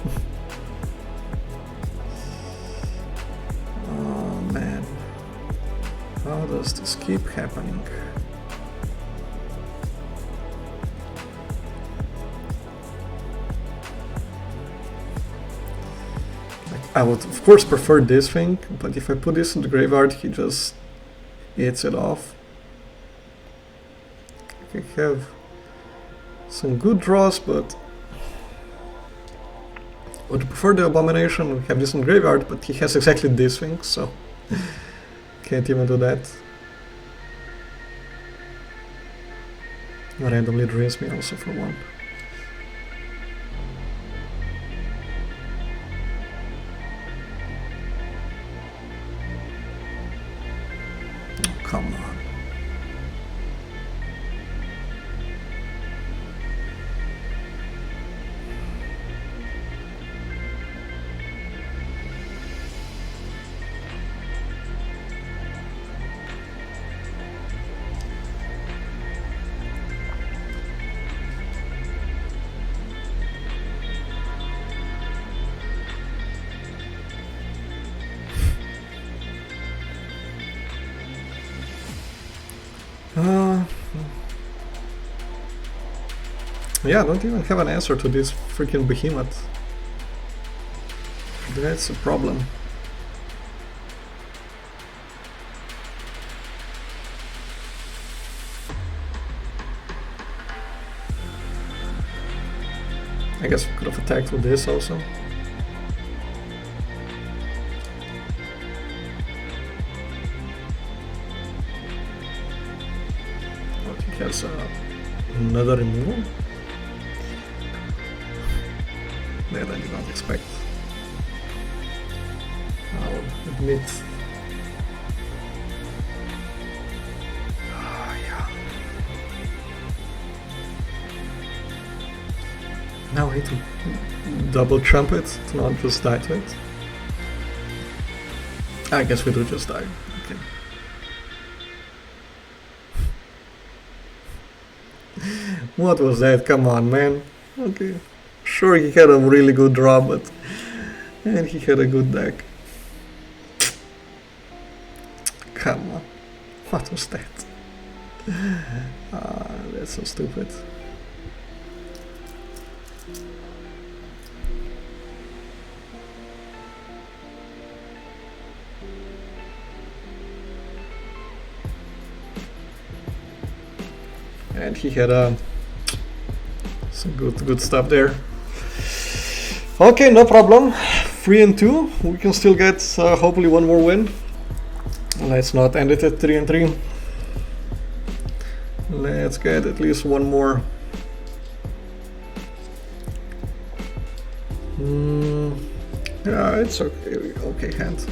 How does this keep happening? I would of course prefer this thing, but if I put this in the graveyard, he just eats it off. I have some good draws, but I would prefer the Abomination and have this in the graveyard, but he has exactly this thing, so can't even do that. Randomly drains me also for one. Oh, come on. Yeah, I don't even have an answer to this freaking behemoth. That's a problem. I guess we could have attacked with this also. But he has another removal. That I did not expect. I'll admit. Yeah. Now I need to double jump it to not just die to it. I guess we do just die. Okay. What was that? Come on, man. Okay. Sure, he had a really good draw, but and he had a good deck. Come on, what was that? That's so stupid. And he had some good stuff there. Okay, no problem. 3 and 2. We can still get hopefully one more win. Let's not end it at 3 and 3. Let's get at least one more. Yeah, it's okay. Okay hand.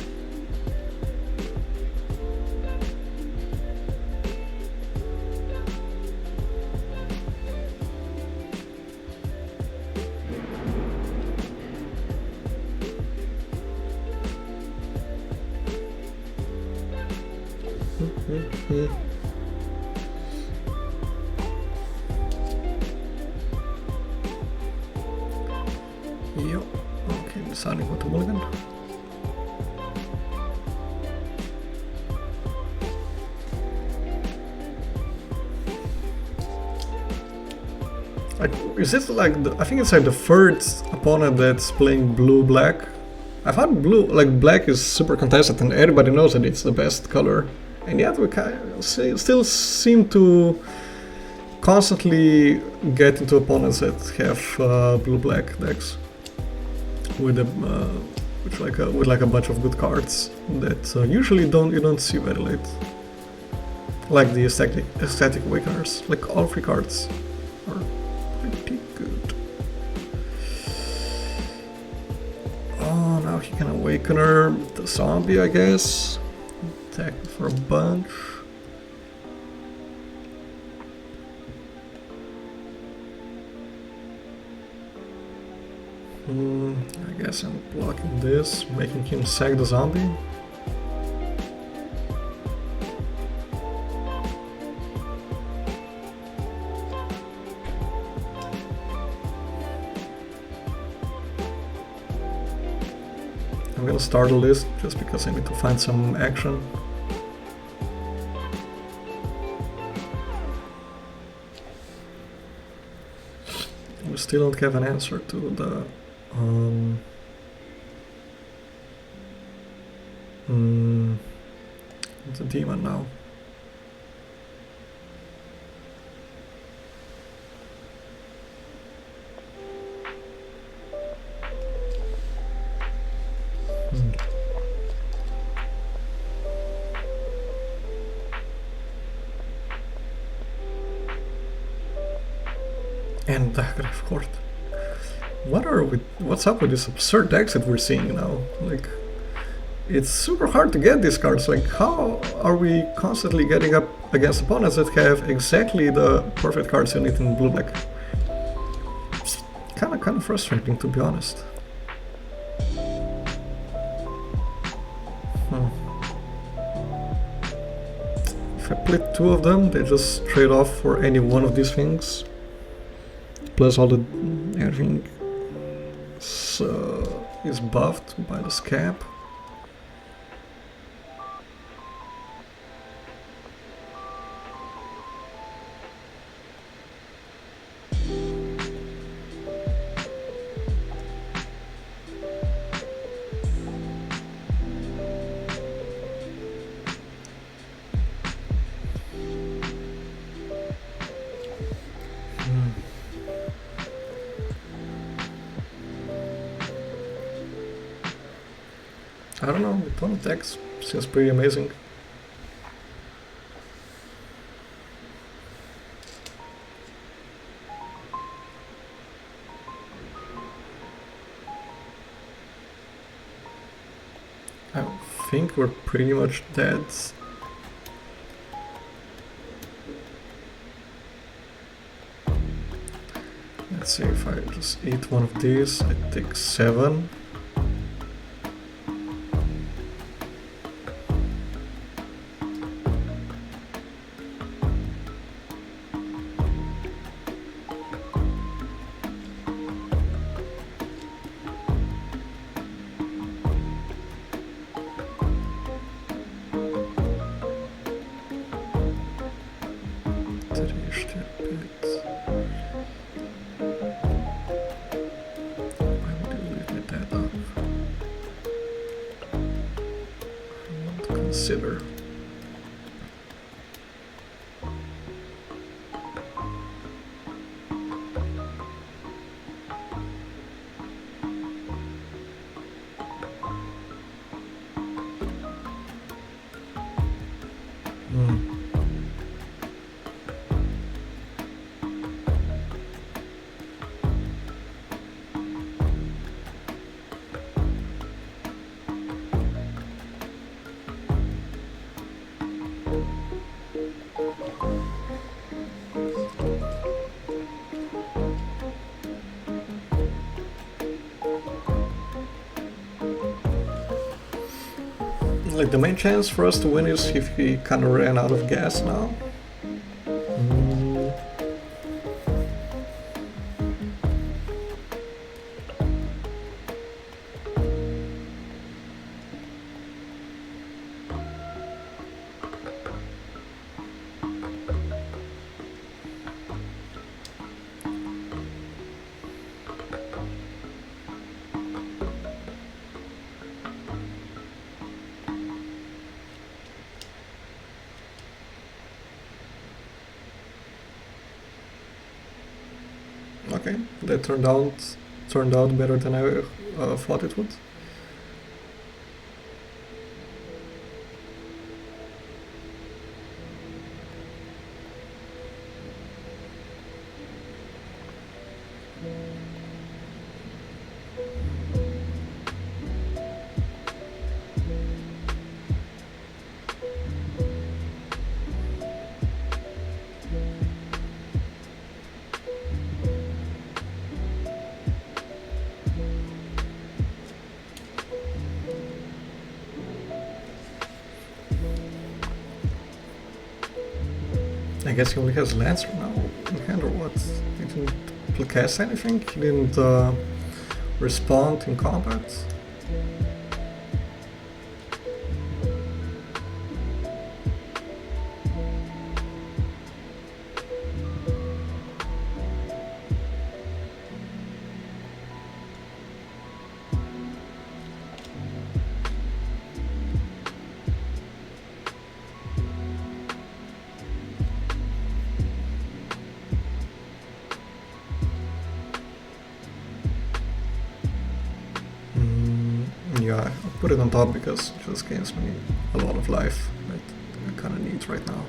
Yep. Okay, deciding what to mulligan. Is it like I think it's like the third opponent that's playing blue-black. I've had black is super contested and everybody knows that it's the best color. And yet we still seem to constantly get into opponents that have blue-black decks with a bunch of good cards that usually you don't see very late. Like the aesthetic awakeners, like all 3 cards are pretty good. Oh, now he can awakener the zombie, I guess. Attack for a bunch. I guess I'm blocking this, making him sack the zombie. I'm gonna start a list just because I need to find some action. still don't have an answer to the demon now. And Diagraph Court. What's up with this absurd decks that we're seeing now? Like, it's super hard to get these cards. Like, how are we constantly getting up against opponents that have exactly the perfect cards you need in blue black? It's kind of frustrating, to be honest. If I play two of them, they just trade off for any one of these things. Plus all the everything is buffed by the scab. I don't know, the opponent decks seems pretty amazing. I think we're pretty much dead. Let's see, if I just eat one of these, I take 7. Consider. Like, the main chance for us to win is if we kind of ran out of gas now. Okay, that turned out better than I thought it would. I guess he only has Lancer now in hand, or what? He didn't cast anything? He didn't respond in combat? Yeah, I'll put it on top because it just gains me a lot of life that I kind of need right now.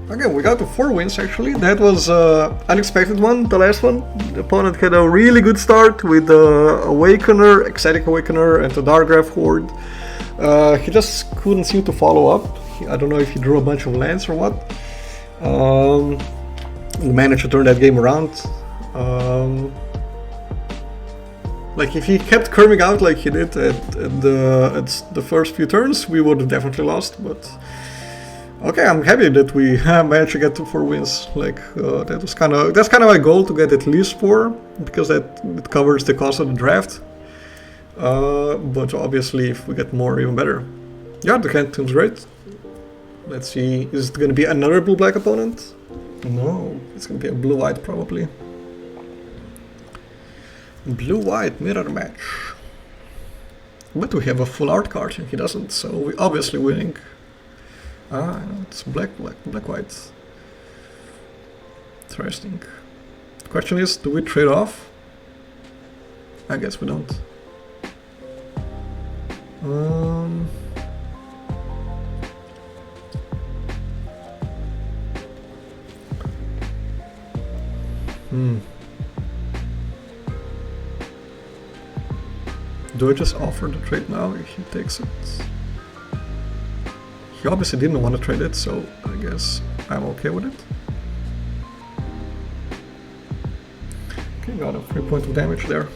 Okay, we got to 4 wins actually. That was unexpected one, the last one. The opponent had a really good start with the Awakener, Ecstatic Awakener, and the Dargraph Horde. He just couldn't seem to follow up. I don't know if he drew a bunch of lands or what. We managed to turn that game around. Like if he kept curving out like he did at the first few turns, we would have definitely lost, but okay, I'm happy that we managed to get to 4 wins. Like that's kind of my goal, to get at least 4, because it covers the cost of the draft. But obviously, if we get more, even better. Yeah, the hand seems great. Let's see, is it going to be another blue-black opponent? No, it's going to be a blue-white probably. Blue-white mirror match. But we have a full art card and he doesn't, so we're obviously winning. Ah, it's black-white. Interesting. The question is, do we trade off? I guess we don't. Do I just offer the trade now if he takes it? He obviously didn't want to trade it, so I guess I'm okay with it. Okay, got a 3 point of damage there.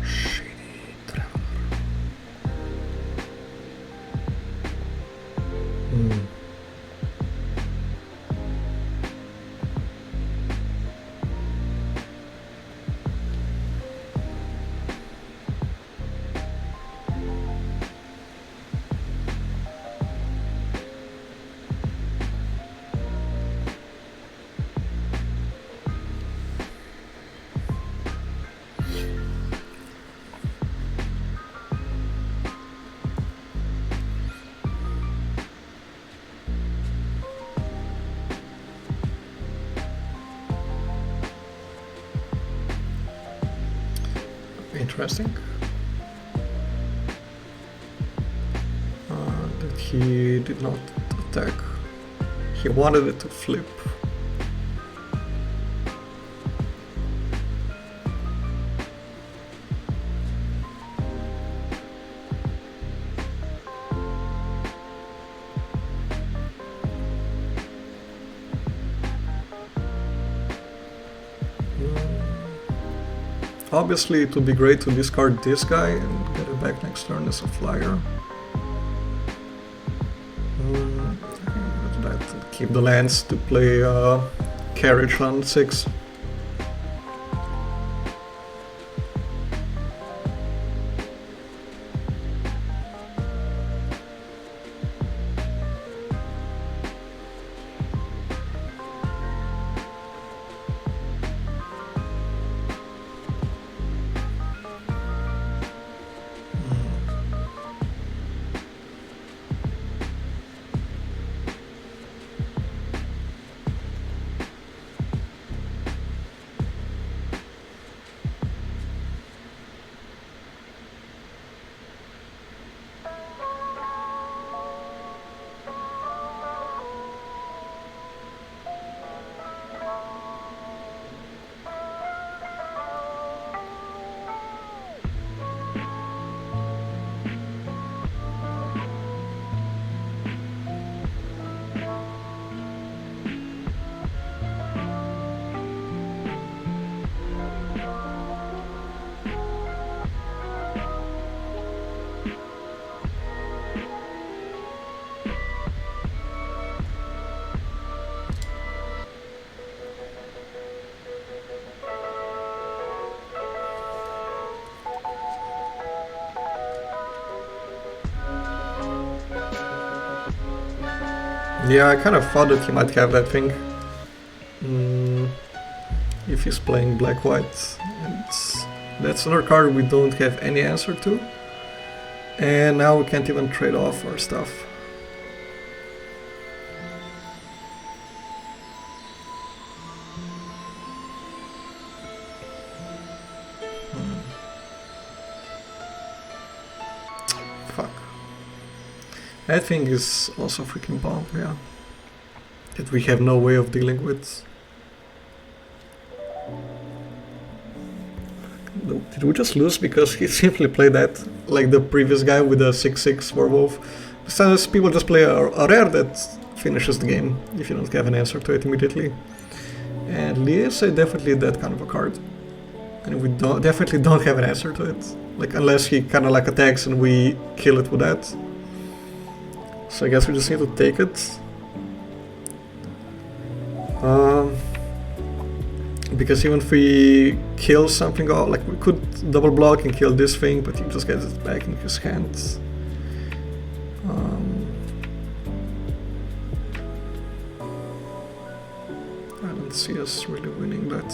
Shady Traveler. Interesting. That he did not attack. He wanted it to flip. Obviously, it would be great to discard this guy and get it back next turn as a flyer. That keep the lands to play carriage on 6. Yeah, I kind of thought that he might have that thing. If he's playing black-white. That's another card we don't have any answer to. And now we can't even trade off our stuff. Fuck. That thing is also freaking bomb, yeah. That we have no way of dealing with. Did we just lose because he simply played that like the previous guy with a 6/6 werewolf? Sometimes people just play a rare that finishes the game if you don't have an answer to it immediately. And Liesa definitely that kind of a card. And we definitely don't have an answer to it. Like unless he kinda like attacks and we kill it with that. So I guess we just need to take it. Because even if we kill something, like we could double block and kill this thing, but he just gets it back in his hands. I don't see us really winning that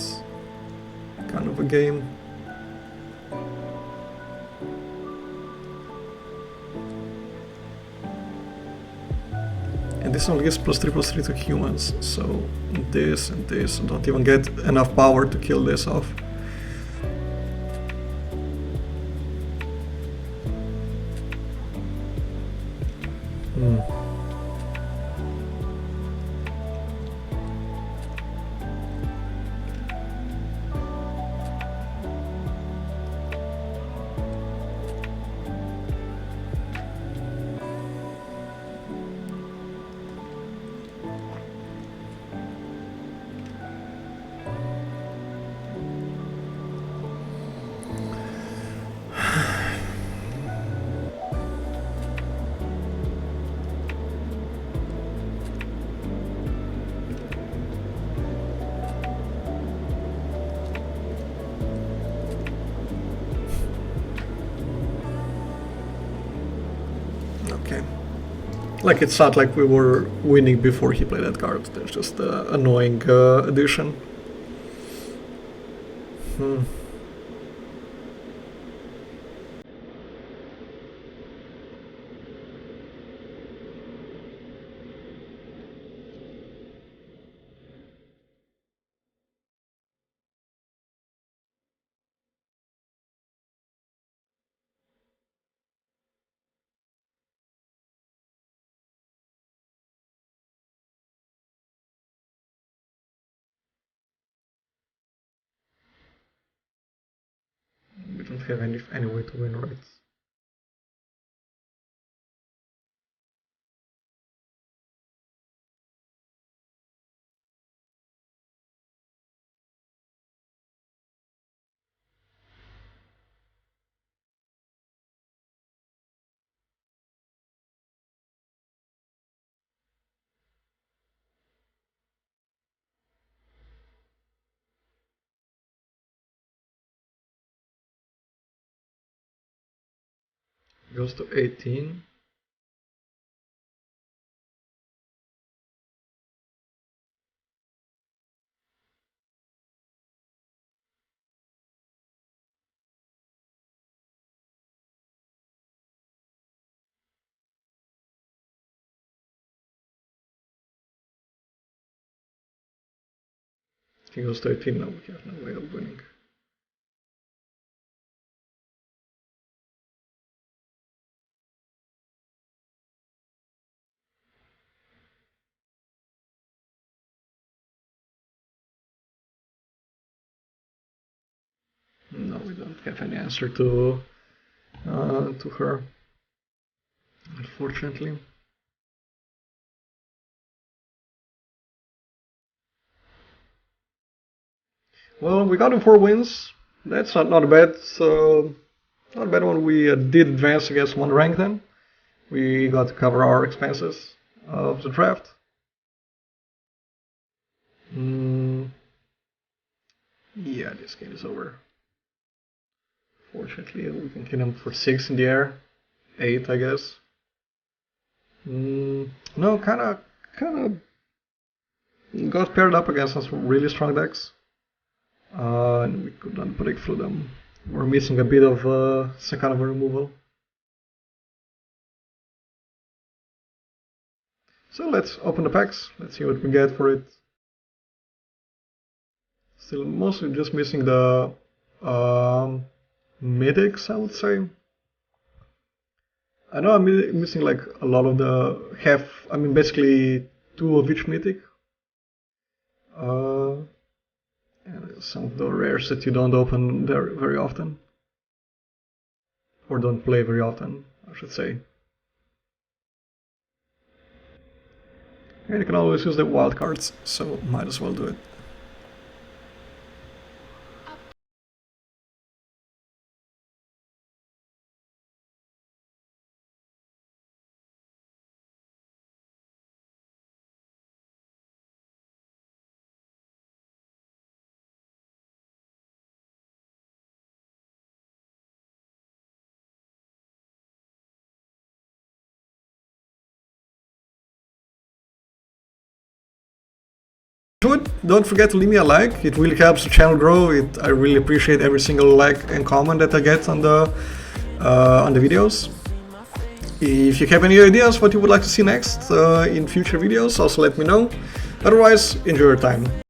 kind of a game. And this only gives +3/+3 to humans, so this and this don't even get enough power to kill this off. Like it's not like we were winning before he played that card. There's just an annoying addition. We don't have any way to win, right? Goes to 18. He goes to 18 now, we have no way of winning. No, we don't have any answer to her, unfortunately. Well, we got him 4 wins. That's not bad. So not a bad one. We did advance against 1 rank then. We got to cover our expenses of the draft. Yeah, this game is over. Fortunately, we can kill him for 6 in the air. 8, I guess. No, kind of got paired up against some really strong decks. And we could not break through them. We're missing a bit of some kind of a removal. So let's open the packs. Let's see what we get for it. Still mostly just missing the mythics, I would say. I know I'm missing like a lot of the basically 2 of each mythic. And some of the rares that you don't open very often. Or don't play very often, I should say. And you can always use the wild cards, so might as well do it. Don't forget to leave me a like, it really helps the channel grow. I really appreciate every single like and comment that I get on the videos. If you have any ideas what you would like to see next in future videos, also let me know. Otherwise, enjoy your time.